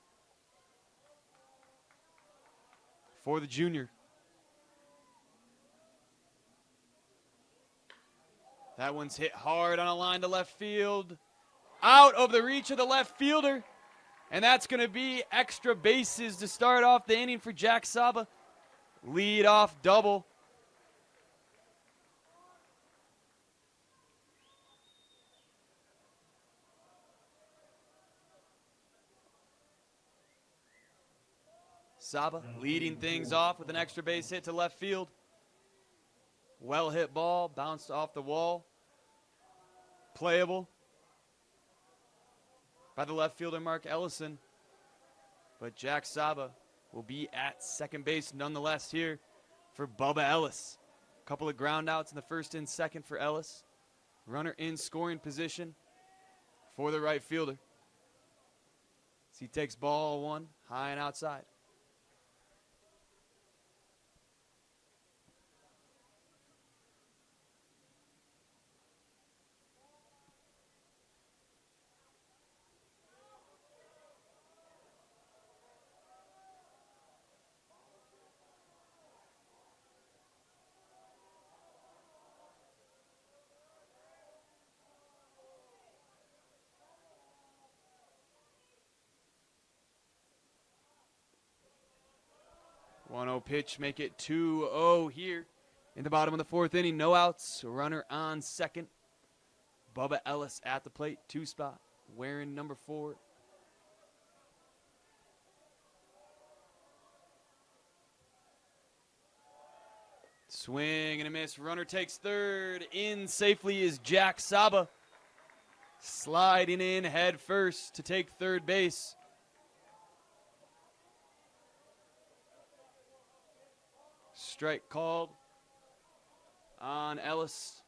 for the junior. That one's hit hard on a line to left field. Out of the reach of the left fielder. And that's going to be extra bases to start off the inning for Jack Saba. Lead off double. Saba leading things off with an extra base hit to left field. Well hit ball, bounced off the wall. Playable by the left fielder Mark Ellison. But Jack Saba will be at second base nonetheless here for Bubba Ellis. A couple of ground outs in the first and second for Ellis. Runner in scoring position for the right fielder. As he takes ball 1 high and outside. One-0 pitch, make it 2-0 here in the bottom of the 4th inning. No outs, runner on second. Bubba Ellis at the plate, 2 spot, wearing number 4. Swing and a miss. Runner takes third. In safely is Jack Saba. Sliding in head first to take third base. Strike called on Ellis.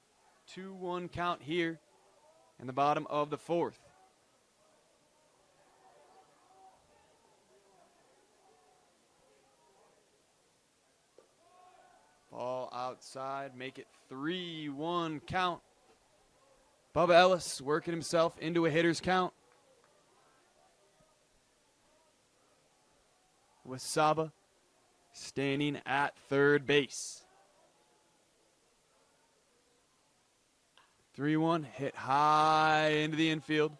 2-1 count here in the bottom of the 4th. Ball outside, make it 3-1 count. Bubba Ellis working himself into a hitter's count. With Saba standing at third base. 3-1, hit high into the infield.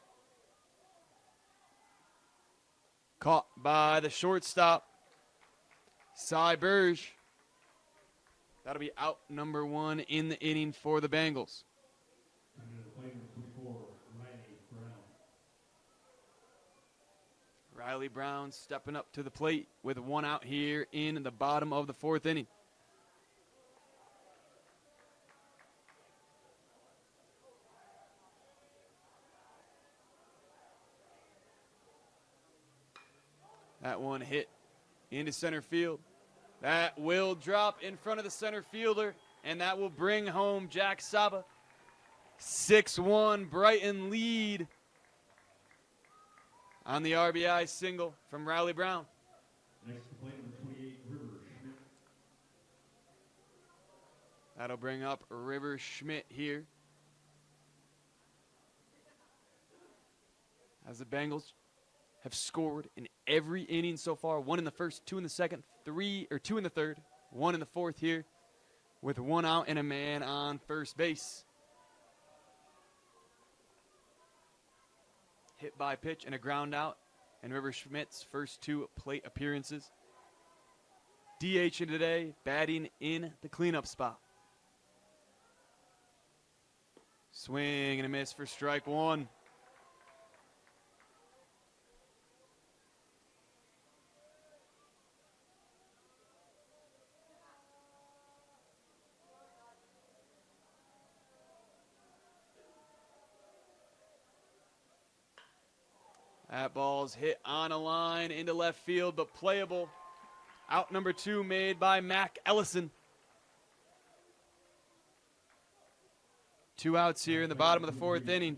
Caught by the shortstop, Cy Burge. That'll be out number 1 in the inning for the Bengals. Riley Brown stepping up to the plate with 1 out here in the bottom of the 4th inning. That one hit into center field. That will drop in front of the center fielder, and that will bring home Jack Saba. 6-1 Brighton lead on the RBI single from Riley Brown. Next to play number 28, River Schmidt. That'll bring up River Schmidt here. As the Bengals have scored in every inning so far. 1 in the first, 2 in the second, 2 in the third, 1 in the 4th here, with 1 out and a man on first base. Hit by pitch and a ground out, and River Schmidt's first 2 plate appearances. DH today, batting in the cleanup spot. Swing and a miss for strike 1. That ball's hit on a line into left field, but playable. Out number 2 made by Mac Ellison. 2 outs here in the bottom of the 4th inning.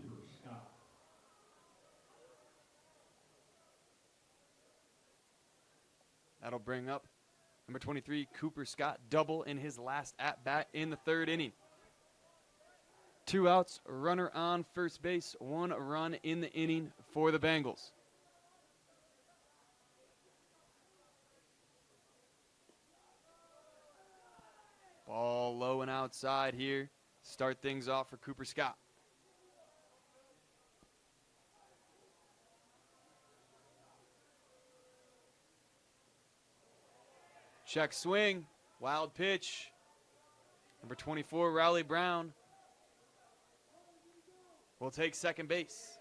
That'll bring up number 23, Cooper Scott, double in his last at-bat in the 3rd inning. 2 outs, runner on first base, 1 run in the inning for the Bengals. Ball low and outside here. Start things off for Cooper Scott. Check swing, wild pitch. Number 24, Rowley Brown will take second base.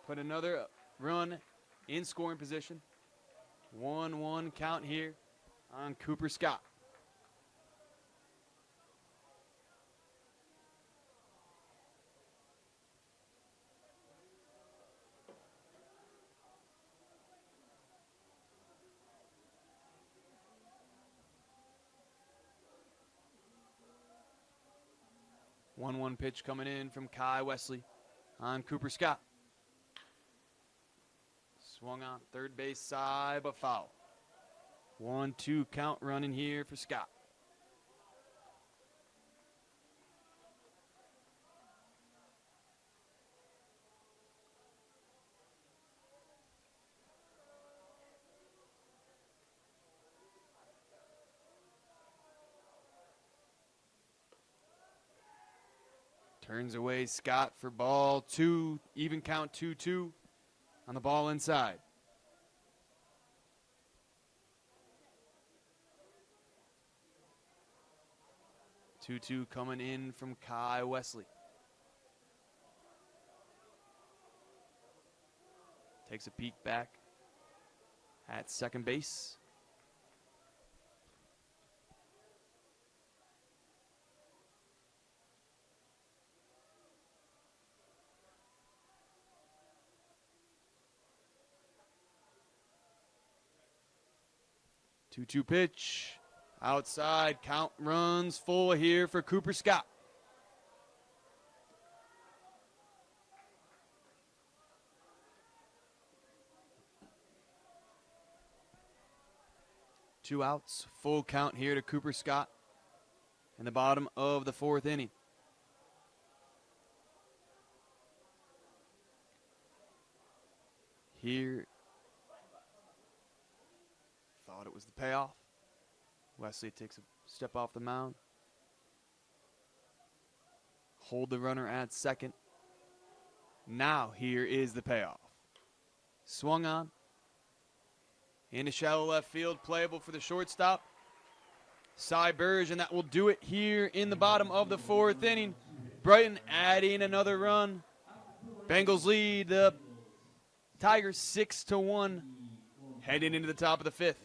Put another run in scoring position. 1-1 count here on Cooper Scott. One pitch coming in from Kai Wesley on Cooper Scott. Swung on third base side, but foul. 1-2 count running here for Scott. Turns away Scott for ball 2, even count 2-2 on the ball inside. Two coming in from Kai Wesley. Takes a peek back at second base. Two pitch, outside, count runs full here for Cooper Scott. Two outs, full count here to Cooper Scott in the bottom of the 4th inning. Here, thought it was the payoff. Wesley takes a step off the mound. Hold the runner at second. Now here is the payoff. Swung on. Into shallow left field, playable for the shortstop, Cy Burge, and that will do it here in the bottom of the 4th inning. Brighton adding another run. Bengals lead the Tigers 6-1, heading into the top of the 5th.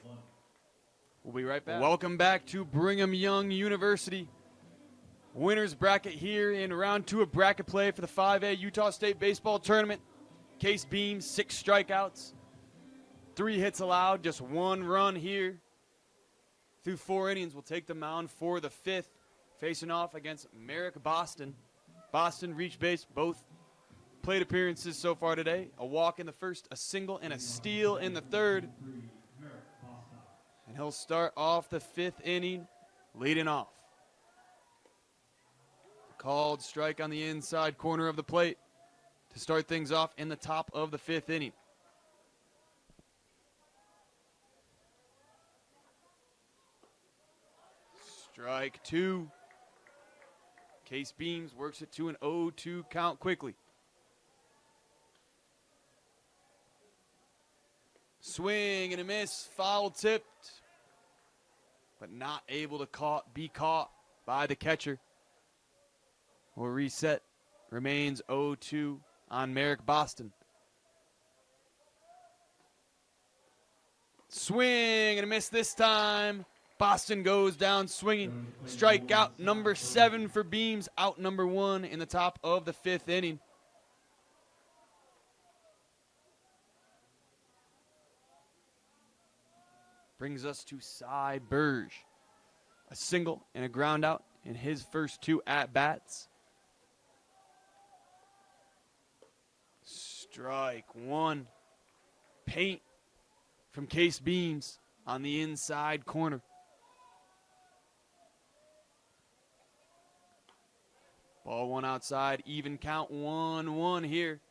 We'll be right back. Welcome back to Brigham Young University. Winners bracket here in round 2 of bracket play for the 5A Utah State Baseball Tournament. Case Beam, 6 strikeouts, 3 hits allowed, just 1 run here. Through 4 innings, we'll take the mound for the 5th, facing off against Merrick Boston. Boston reached base, both plate appearances so far today. A walk in the 1st, a single, and a steal in the 3rd. And he'll start off the 5th inning, leading off. Called strike on the inside corner of the plate to start things off in the top of the 5th inning. Strike 2. Case Beams works it to an 0-2 count quickly. Swing and a miss, foul tipped, but not able to be caught by the catcher. Will reset, remains 0-2 on Merrick Boston. Swing and a miss this time. Boston goes down swinging. Strikeout number 7 for Beams, out number 1 in the top of the 5th inning. brings us to Cy Burge. A single and a ground out in his first 2 at-bats. Strike 1. Paint from Case Beams on the inside corner. Ball 1 outside, even count 1-1 here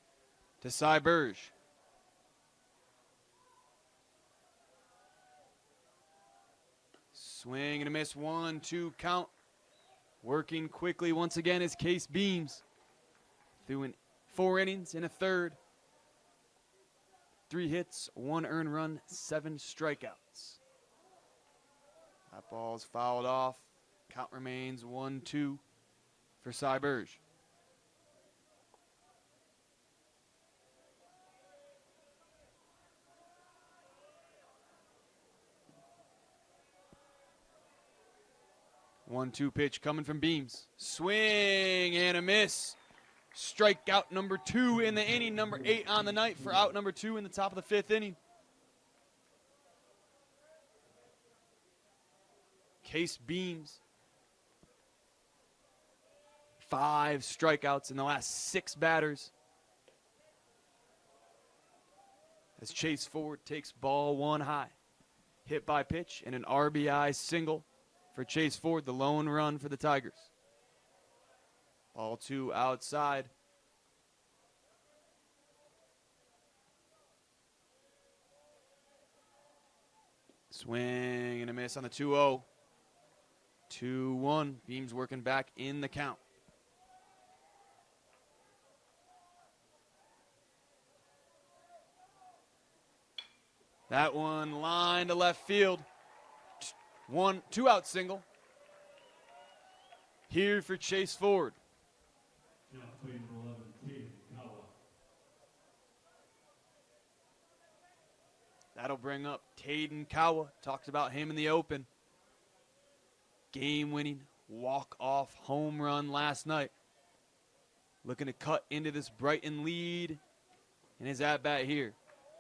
to Cy Burge. Swing and a miss, 1-2 count. Working quickly once again is Case Beams. Through 4 innings in a third. 3 hits, 1 earned run, 7 strikeouts. That ball's fouled off. Count remains 1-2 for Cy Burge. One-two pitch coming from Beams. Swing and a miss. Strikeout number 2 in the inning, number 8 on the night for out number 2 in the top of the 5th inning. Case Beams. 5 strikeouts in the last 6 batters. As Chase Ford takes ball 1 high. Hit by pitch and an RBI single for Chase Ford, the lone run for the Tigers. Ball 2 outside. Swing and a miss on the 2-0. 2-1. Beams working back in the count. That one line to left field. 1-2 out single. Here for Chase Ford. Now playing for 11, Tatum Kawa. That'll bring up Taden Kawa. Talked about him in the open. Game-winning walk-off home run last night. Looking to cut into this Brighton lead in his at-bat here.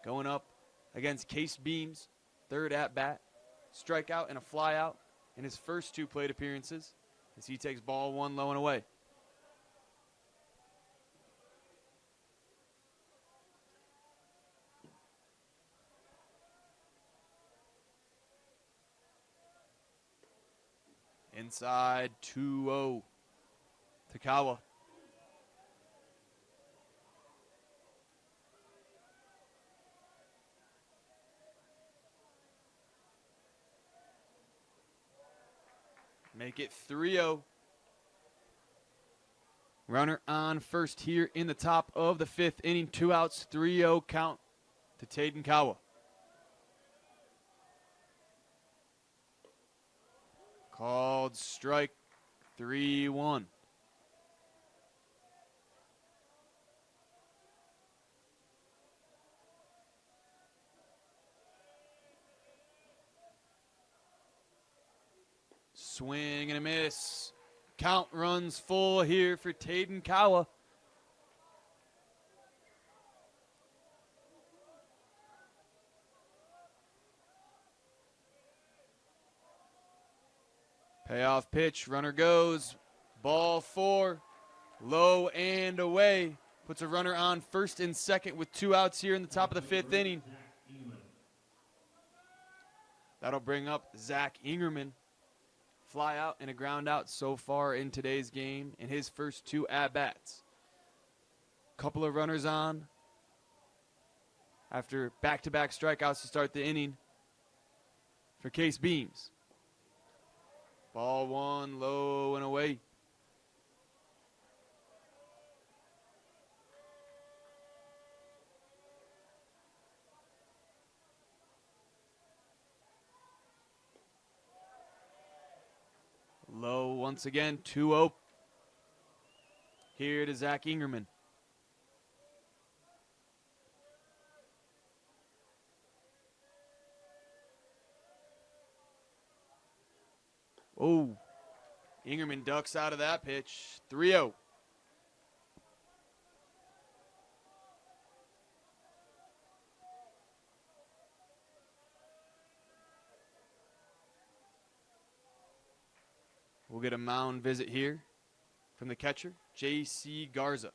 Going up against Case Beams, 3rd at-bat. Strikeout and a flyout in his first 2 plate appearances as he takes ball 1 low and away. Inside 2-0 to Kawa. Make it 3-0. Runner on first here in the top of the 5th inning. 2 outs, 3-0 count to Taden Kawa. Called strike, 3-1. Swing and a miss. Count runs full here for Taden Kawa. Payoff pitch, runner goes. Ball 4, low and away. Puts a runner on first and second with 2 outs here in the top of the 5th inning. That'll bring up Zach Ingerman. Fly out and a ground out so far in today's game in his first 2 at-bats. Couple of runners on after back-to-back strikeouts to start the inning for Case Beams. Ball 1, low and away. Low once again, 2-0. Here to Zach Ingerman. Oh, Ingerman ducks out of that pitch. 3-0. We'll get a mound visit here from the catcher, J.C. Garza.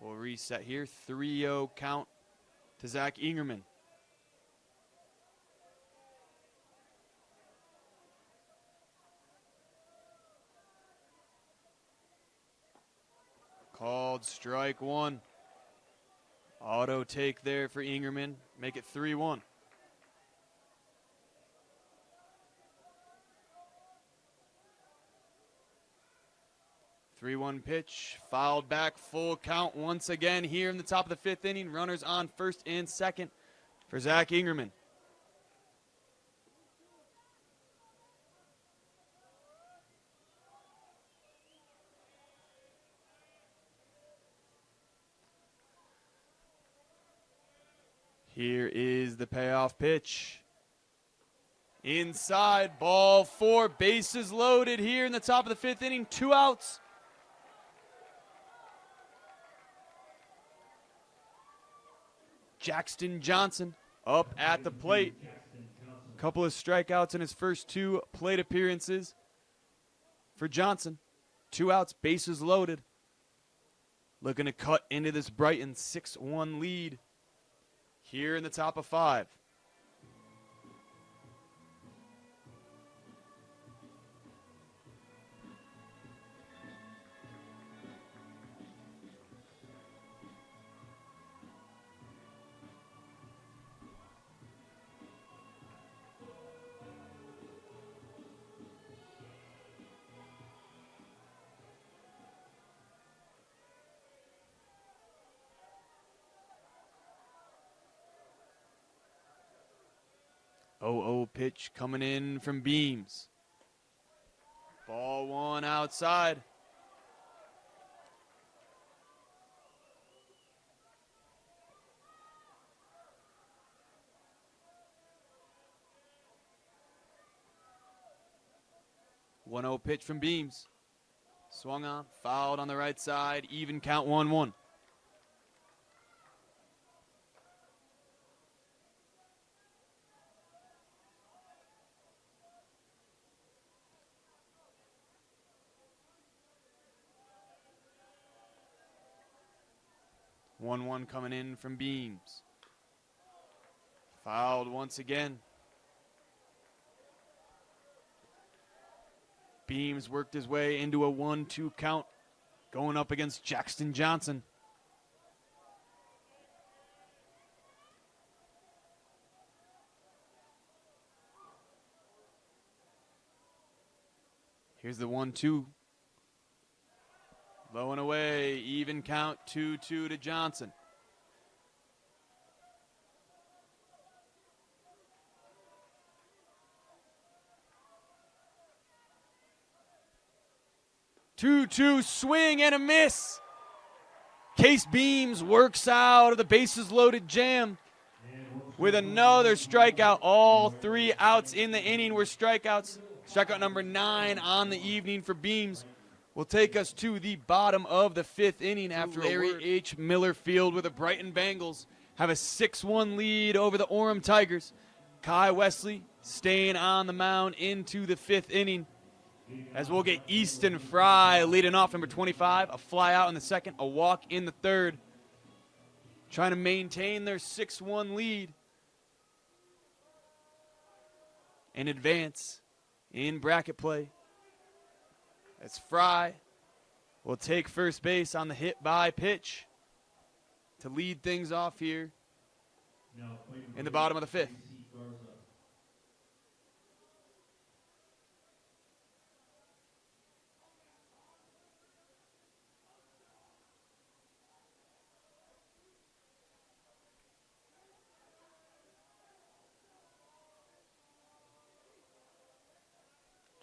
We'll reset here. 3-0 count to Zach Ingerman. Called strike one. Auto take there for Ingerman. Make it 3-1. Three-one pitch, fouled back, full count once again here in the top of the fifth inning. Runners on first and second for Zach Ingerman. Here is the payoff pitch. Inside, ball four, bases loaded here in the top of the fifth inning, 2 outs. Jackson Johnson up at the plate. Couple of strikeouts in his first 2 plate appearances for Johnson. 2 outs, bases loaded. Looking to cut into this Brighton 6-1 lead here in the top of 5. Oh, pitch coming in from Beams. Ball one outside. One 0 pitch from Beams. Swung on, fouled on the right side. Even count 1-1. One coming in from Beams. Fouled once again. Beams worked his way into a 1-2 count, going up against Jackson Johnson. Here's the 1-2. Low and away, even count, 2-2 to Johnson. Two swing and a miss. Case Beams works out of the bases loaded jam with another strikeout. All 3 outs in the inning were strikeouts. Strikeout number 9 on the evening for Beams will take us to the bottom of the 5th inning after Larry H. Miller Field, where the Brighton Bengals have a 6-1 lead over the Orem Tigers. Kai Wesley staying on the mound into the 5th inning, as we'll get Easton Fry leading off, number 25, a fly out in the second, a walk in the third, trying to maintain their 6-1 lead and advance in bracket play. As Fry will take first base on the hit by pitch to lead things off here in the bottom of the 5th.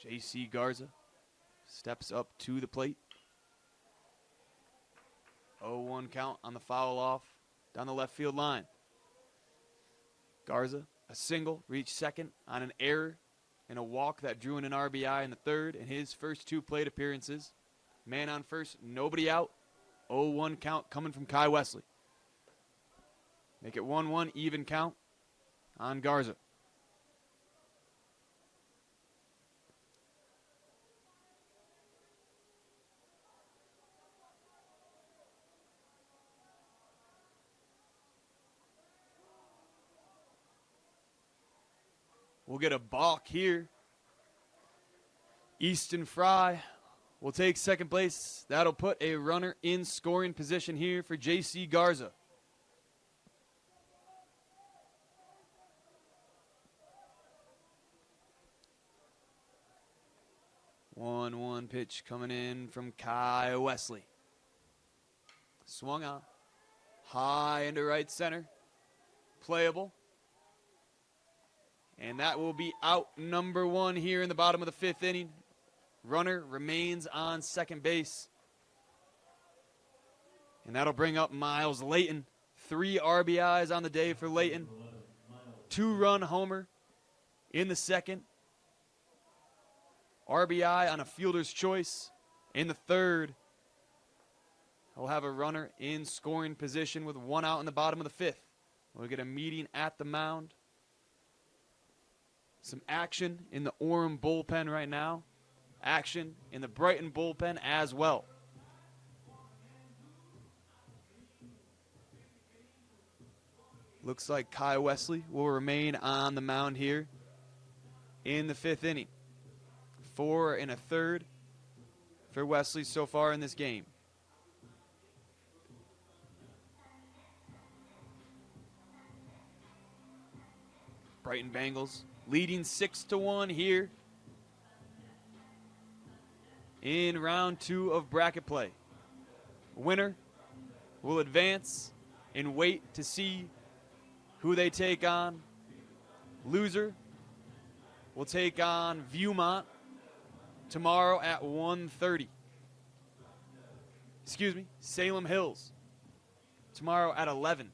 J.C. Garza steps up to the plate. 0-1 count on the foul off down the left field line. Garza, a single, reached second on an error and a walk that drew in an RBI in the third in his first 2 plate appearances. Man on first, nobody out. 0-1 count coming from Kai Wesley. Make it 1-1, even count on Garza. We'll get a balk here. Easton Fry will take second place. That'll put a runner in scoring position here for J.C. Garza. One pitch coming in from Kai Wesley. Swung on. High into right center. Playable. And that will be out number 1 here in the bottom of the 5th inning. Runner remains on second base. And that'll bring up Miles Layton. 3 RBIs on the day for Layton. 2-run homer in the second. RBI on a fielder's choice in the third. He'll have a runner in scoring position with 1 out in the bottom of the 5th. We'll get a meeting at the mound. Some action in the Orem bullpen right now. Action in the Brighton bullpen as well. Looks like Kai Wesley will remain on the mound here in the 5th inning. 4 1/3 for Wesley so far in this game. Brighton Bengals leading 6-1 here in round 2 of bracket play. Winner will advance and wait to see who they take on. Loser will take on Viewmont tomorrow at 1:30. Excuse me, Salem Hills tomorrow at 11.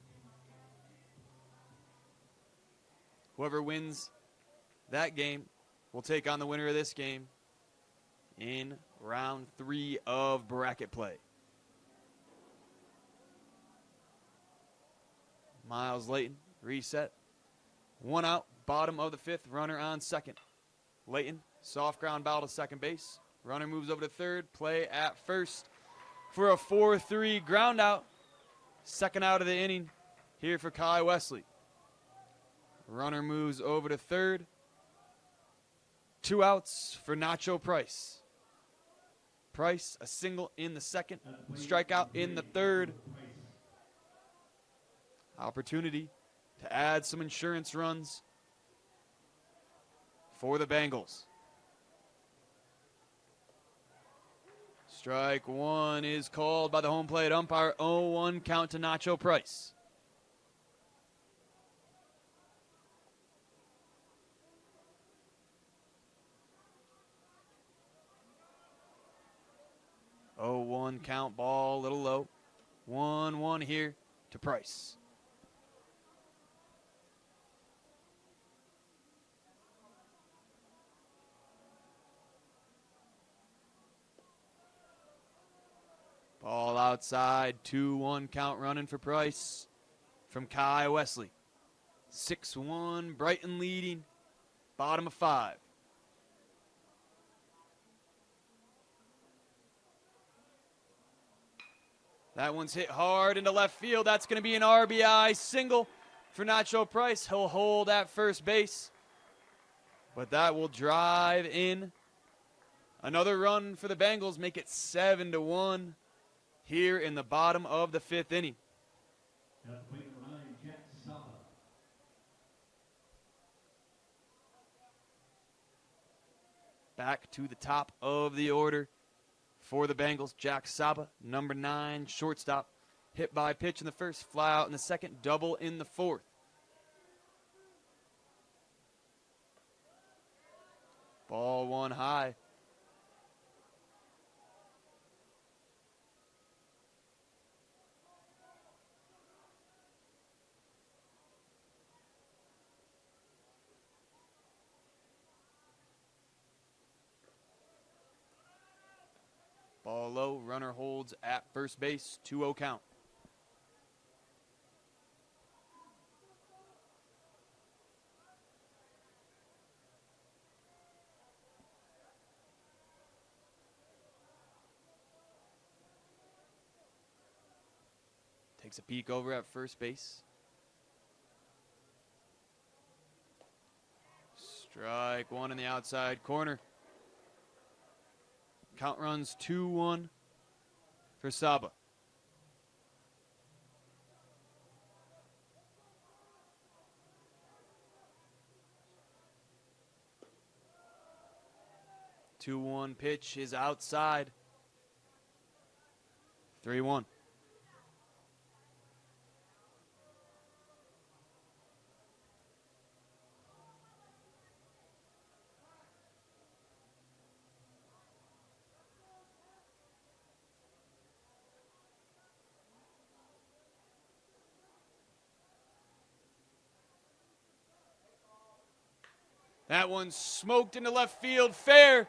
Whoever wins that game will take on the winner of this game in round 3 of bracket play. Miles Layton, reset. 1 out, bottom of the 5th, runner on second. Layton, soft ground ball to second base. Runner moves over to third, play at first for a 4-3 ground out. Second out of the inning here for Kai Wesley. Runner moves over to third. 2 outs for Nacho Price. Price, a single in the second, strikeout in the third. Opportunity to add some insurance runs for the Bengals. Strike 1 is called by the home plate umpire. 0-1 count to Nacho Price. Oh, 1 count, ball a little low. 1-1 here to Price. Ball outside, 2-1 count running for Price from Kai Wesley. 6-1, Brighton leading, bottom of 5. That one's hit hard into left field. That's going to be an RBI single for Nacho Price. He'll hold at first base, but that will drive in another run for the Bengals, make it 7-1 here in the bottom of the 5th inning. Back to the top of the order for the Bengals. Jack Saba, number 9, shortstop. Hit by pitch in the first, fly out in the second, double in the fourth. Ball 1 high. Ball low, runner holds at first base, 2-0 count. Takes a peek over at first base. Strike one in the outside corner. Count runs 2-1 for Saba. Two one pitch is outside. 3-1. That one smoked into left field, fair.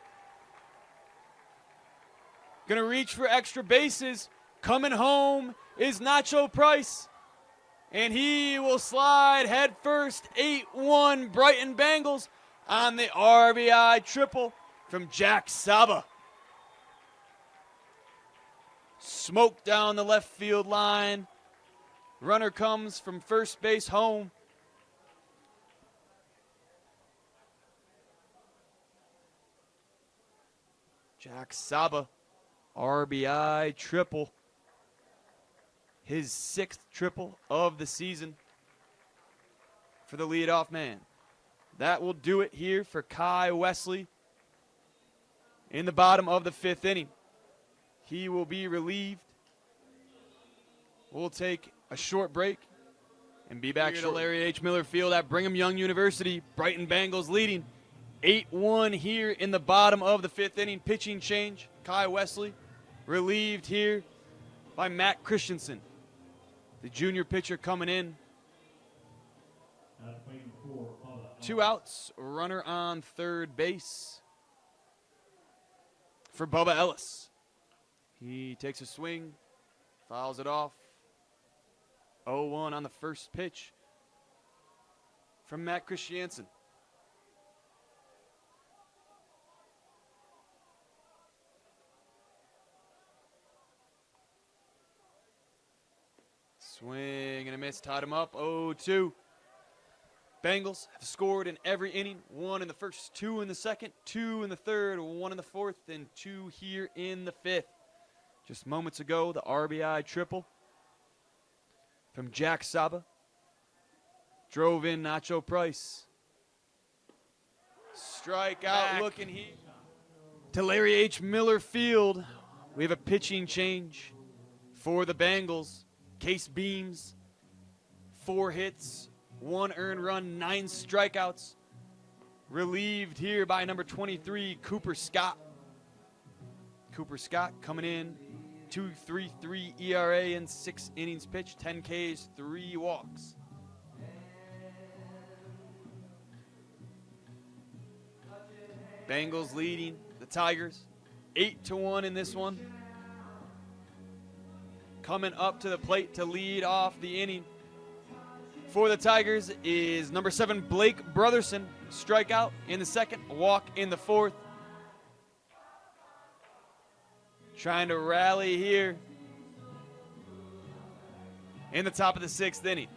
Gonna reach for extra bases. Coming home is Nacho Price. And he will slide head first, 8-1 Brighton Bengals on the RBI triple from Jack Saba. Smoke down the left field line. Runner comes from first base home. Jack Saba, RBI triple. His 6th triple of the season for the leadoff man. That will do it here for Kai Wesley in the bottom of the 5th inning. He will be relieved. We'll take a short break and be back to Larry H. Miller Field at Brigham Young University. Brighton Bengals leading 8-1 here in the bottom of the 5th inning. Pitching change. Kai Wesley relieved here by Matt Christensen. The junior pitcher coming in. 2 outs, runner on third base for Bubba Ellis. He takes a swing, fouls it off. 0-1 on the first pitch from Matt Christensen. Swing and a miss, tied him up, 0-2. Bengals have scored in every inning, 1 in the first, 2 in the second, 2 in the third, 1 in the fourth, and 2 here in the 5th. Just moments ago, the RBI triple from Jack Saba drove in Nacho Price. Strikeout looking here to Larry H. Miller Field. We have a pitching change for the Bengals. Case Beams, 4 hits, 1 earned run, 9 strikeouts. Relieved here by number 23, Cooper Scott. Cooper Scott coming in, 2.33 ERA in 6 innings pitched, 10 Ks, 3 walks. Bengals leading the Tigers, 8-1 in this one. Coming up to the plate to lead off the inning for the Tigers is number 7, Blake Brotherson. Strikeout in the second, walk in the 4th. Trying to rally here in the top of the 6th inning.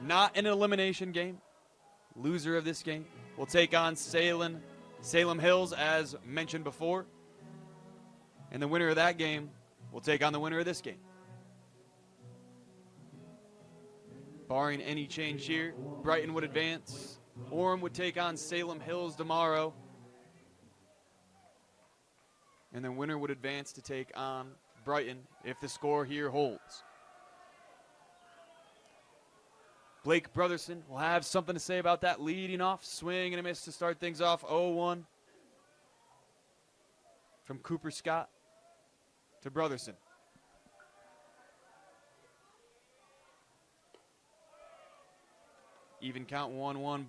Not an elimination game. Loser of this game will take on Salem Hills, as mentioned before. And the winner of that game will take on the winner of this game. Barring any change here, Brighton would advance. Orem would take on Salem Hills tomorrow. And the winner would advance to take on Brighton if the score here holds. Blake Brotherson will have something to say about that leading off. Swing and a miss to start things off, 0-1 from Cooper Scott to Brotherson. Even count, 1-1.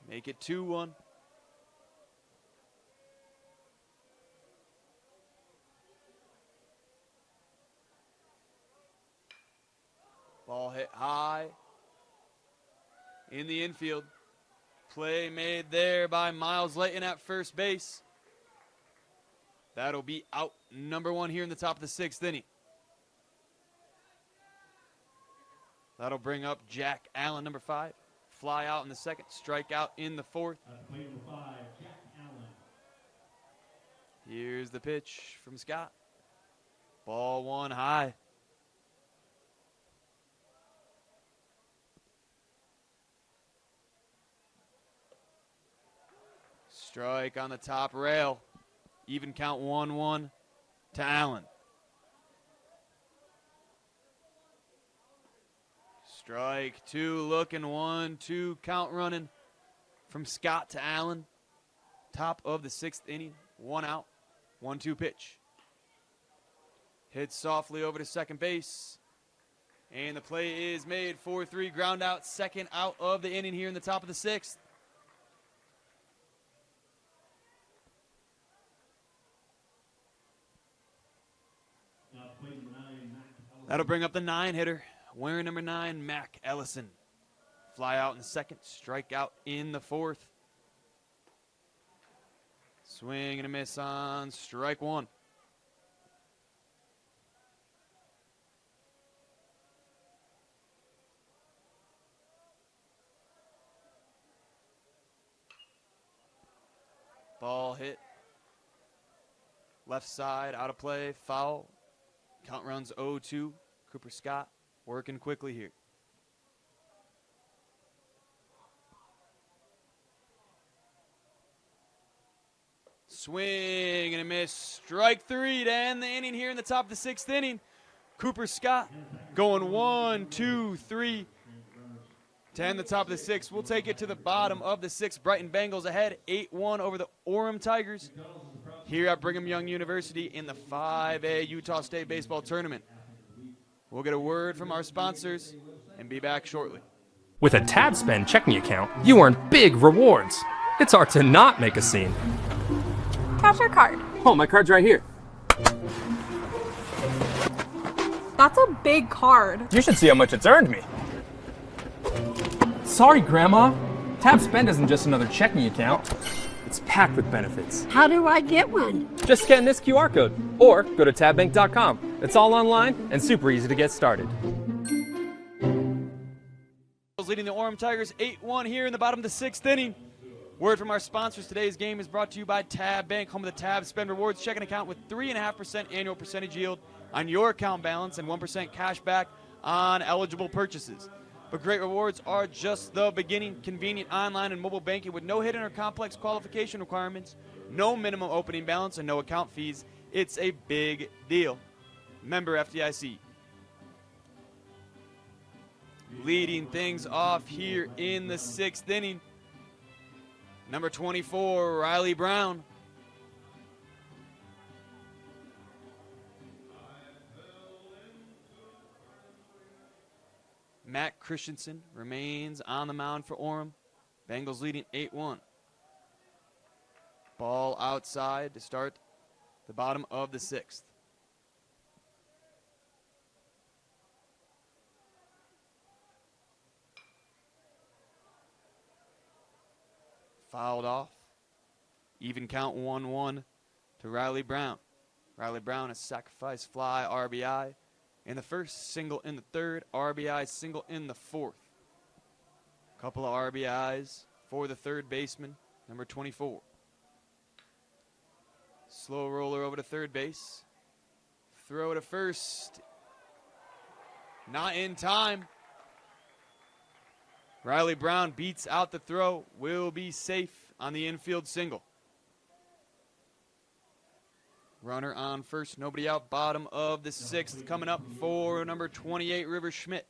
Make it 2-1. Ball hit high in the infield. Play made there by Miles Layton at first base. That'll be out number 1 here in the top of the 6th inning. That'll bring up Jack Allen, number 5. Fly out in the 2nd, strike out in the 4th. Play number 5, Jack Allen. Here's the pitch from Scott. Ball 1 high. Strike on the top rail. Even count 1-1 to Allen. Strike 2, looking 1-2 count running from Scott to Allen. Top of the 6th inning, 1 out, 1-2 pitch. Hit softly over to second base. And the play is made. 4-3 ground out, 2nd out of the inning here in the top of the 6th. Play number 9, Mac Ellison. That'll bring up the 9-hitter, wearing number 9, Mac Ellison. Fly out in the 2nd, strike out in the 4th. Swing and a miss on strike 1. Ball hit. Left side, out of play, foul. Count runs 0-2. Cooper Scott working quickly here. Swing and a miss. Strike 3 to end the inning here in the top of the 6th inning. Cooper Scott going 1, 2, 3 to end the top of the 6th. We'll take it to the bottom of the 6th. Brighton Bengals ahead 8-1 over the Orem Tigers here at Brigham Young University in the 5A Utah State Baseball Tournament. We'll get a word from our sponsors and be back shortly. With a TabSpend checking account, you earn big rewards. It's hard to not make a scene. Cash or card? Oh, my card's right here. That's a big card. You should see how much it's earned me. Sorry, Grandma. TabSpend isn't just another checking account. It's packed with benefits. How do I get one? Just scan this QR code or go to tabbank.com. It's all online and super easy to get started. Leading the Orem Tigers 8-1 here in the bottom of the 6th inning. Word from our sponsors. Today's game is brought to you by Tab Bank, home of the Tab Spend Rewards checking account with 3.5% annual percentage yield on your account balance and 1% cash back on eligible purchases. But great rewards are just the beginning. Convenient online and mobile banking with no hidden or complex qualification requirements, no minimum opening balance, and no account fees. It's a big deal. Member FDIC. Leading things off here in the 6th inning, number 24, Riley Brown. Matt Christensen remains on the mound for Orem. Bengals leading 8-1. Ball outside to start the bottom of the 6th. Fouled off. Even count 1-1 to Riley Brown. Riley Brown a sacrifice fly RBI in the 1st, single in the 3rd, RBI single in the 4th. Couple of RBIs for the 3rd baseman, number 24. Slow roller over to 3rd base. Throw to 1st. Not in time. Riley Brown beats out the throw, will be safe on the infield single. Runner on 1st, nobody out, bottom of the 6th. Coming up for number 28, River Schmidt.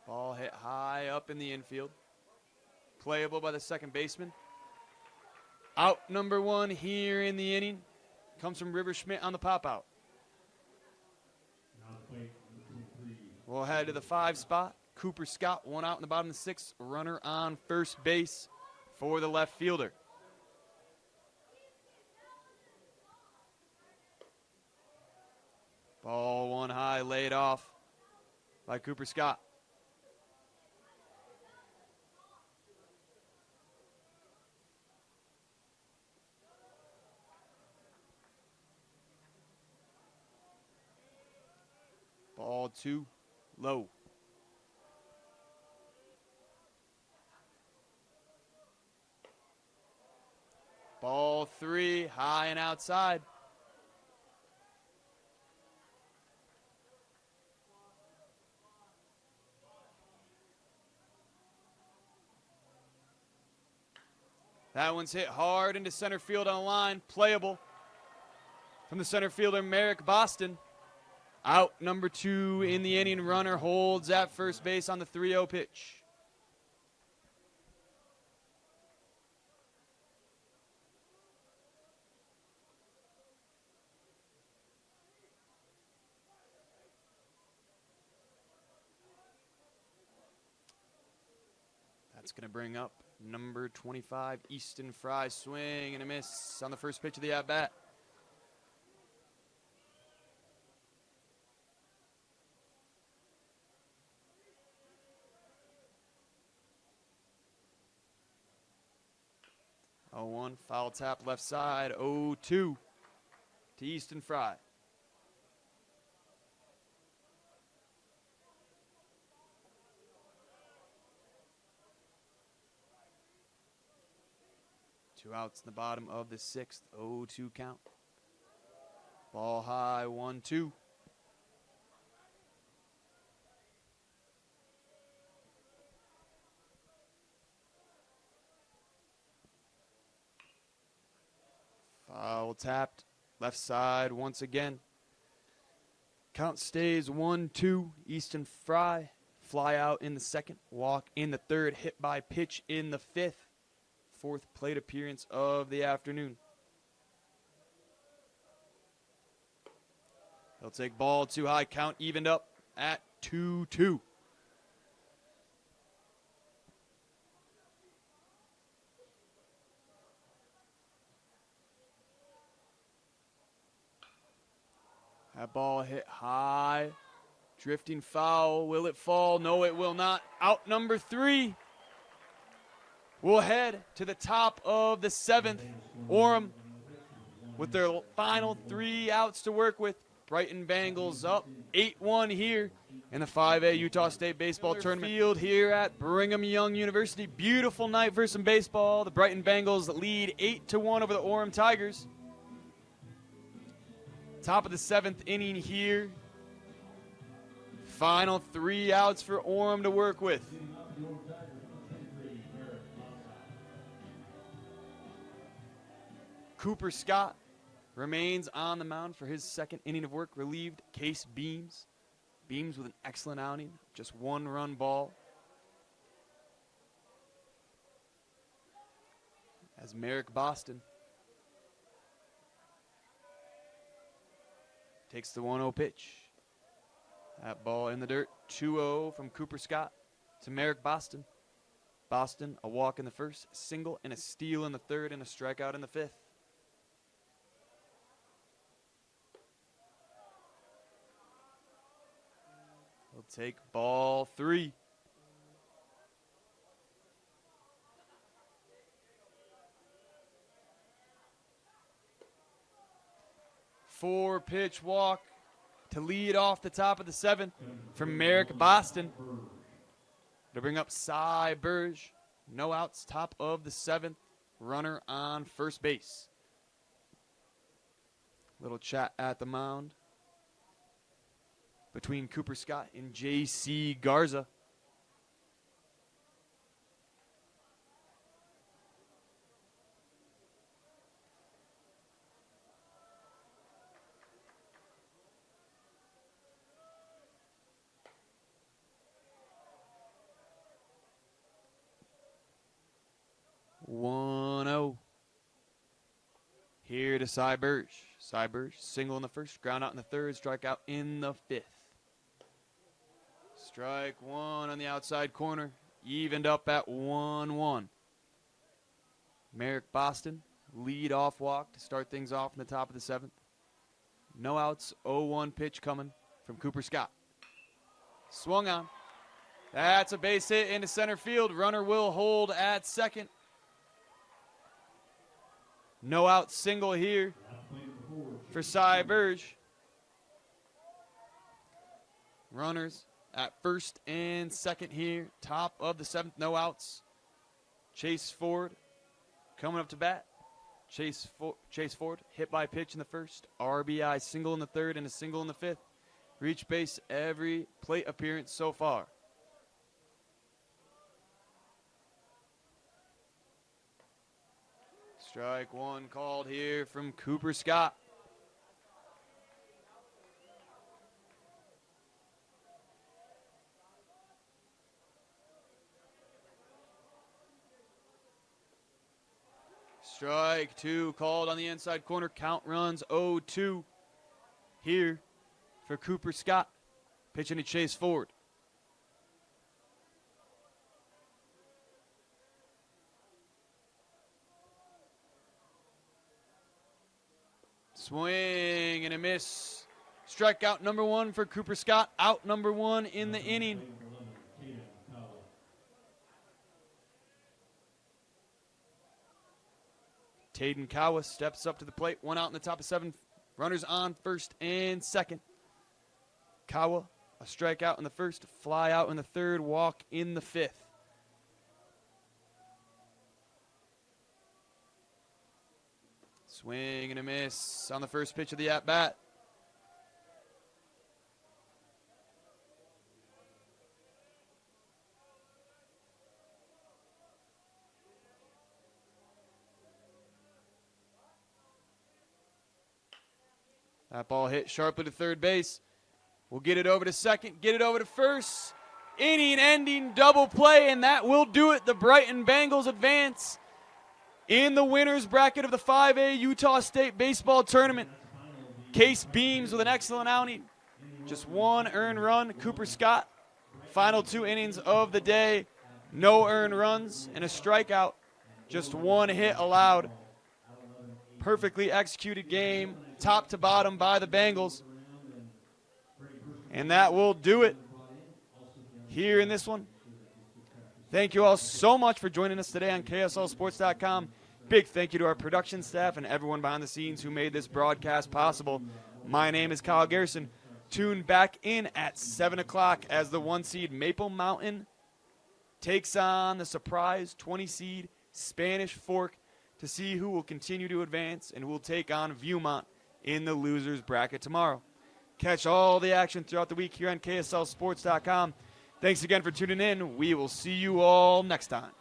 Ball hit high up in the infield. Playable by the 2nd baseman. Out number 1 here in the inning. Comes from River Schmidt on the pop-out. We'll head to the 5 spot. Cooper Scott. One out in the bottom of the sixth. Runner on first base for the left fielder. Ball one high, laid off by Cooper Scott. Ball two, low. Ball three, high and outside. That one's hit hard into center field on the line. Playable from the center fielder, Merrick Boston. Out number 2 in the inning. Runner holds at first base on the 3-0 pitch. That's going to bring up number 25, Easton Fry. Swing and a miss on the first pitch of the at-bat. Oh, 1, foul tap left side. 0-2 to Easton Fry. Two outs in the bottom of the sixth. 0-2 count. Ball high, 1-2. Foul tapped left side once again. Count stays 1-2. Easton Fry. Fly out in the second. Walk in the third. Hit by pitch in the fifth. Fourth plate appearance of the afternoon. He'll take ball too high. Count evened up at 2-2. That ball hit high. Drifting foul. Will it fall? No, it will not. Out number 3. We'll head to the top of the seventh. Orem with their final 3 outs to work with. Brighton Bengals up 8-1 here in the 5A Utah State Baseball Tournament. Field here at Brigham Young University. Beautiful night for some baseball. The Brighton Bengals lead 8-1 over the Orem Tigers. Top of the 7th inning here. Final 3 outs for Orem to work with. Cooper Scott remains on the mound for his 2nd inning of work, relieved Case Beams. Beams with an excellent outing, just 1 run ball. As Merrick Boston takes the 1-0 pitch. That ball in the dirt, 2-0 from Cooper Scott to Merrick Boston. Boston, a walk in the first, single and a steal in the third, and a strikeout in the 5th. We'll take ball 3. Four-pitch walk to lead off the top of the 7th from Merrick Boston. To bring up Cy Burge. No outs, top of the 7th. Runner on first base. Little chat at the mound between Cooper Scott and J.C. Garza. Here to Cy Burge. Cy Burge, single in the first, ground out in the third, strikeout in the 5th. Strike one on the outside corner. Evened up at 1-1. Merrick Boston, lead off walk to start things off in the top of the 7th. No outs, 0-1 pitch coming from Cooper Scott. Swung on. That's a base hit into center field. Runner will hold at second. No out single here for Cy Burge. Runners at first and second here. Top of the 7th, no outs. Chase Ford coming up to bat. Chase Ford hit by pitch in the 1st. RBI single in the 3rd and a single in the 5th. Reached base every plate appearance so far. Strike one called here from Cooper Scott. Strike two called on the inside corner. Count runs 0-2 here for Cooper Scott. Pitching to Chase Ford. Swing and a miss. Strikeout number 1 for Cooper Scott. Out number 1 in the inning. Taden Kawa steps up to the plate. 1 out in the top of 7. Runners on first and second. Kawa, a strikeout in the 1st, fly out in the 3rd, walk in the 5th. Swing and a miss on the first pitch of the at-bat. That ball hit sharply to third base. We'll get it over to second, get it over to first. Inning-ending double play, and that will do it. The Brighton Bengals advance in the winner's bracket of the 5A Utah State Baseball Tournament. Case Beams with an excellent outing. Just 1 earned run. Cooper Scott, final 2 innings of the day. No earned runs and a strikeout. Just 1 hit allowed. Perfectly executed game, top to bottom by the Bengals. And that will do it here in this one. Thank you all so much for joining us today on KSLSports.com. Big thank you to our production staff and everyone behind the scenes who made this broadcast possible. My name is Kyle Garrison. Tune back in at 7 o'clock as the 1 seed Maple Mountain takes on the surprise 20 seed Spanish Fork to see who will continue to advance and who will take on Viewmont in the losers bracket tomorrow. Catch all the action throughout the week here on KSLSports.com. Thanks again for tuning in. We will see you all next time.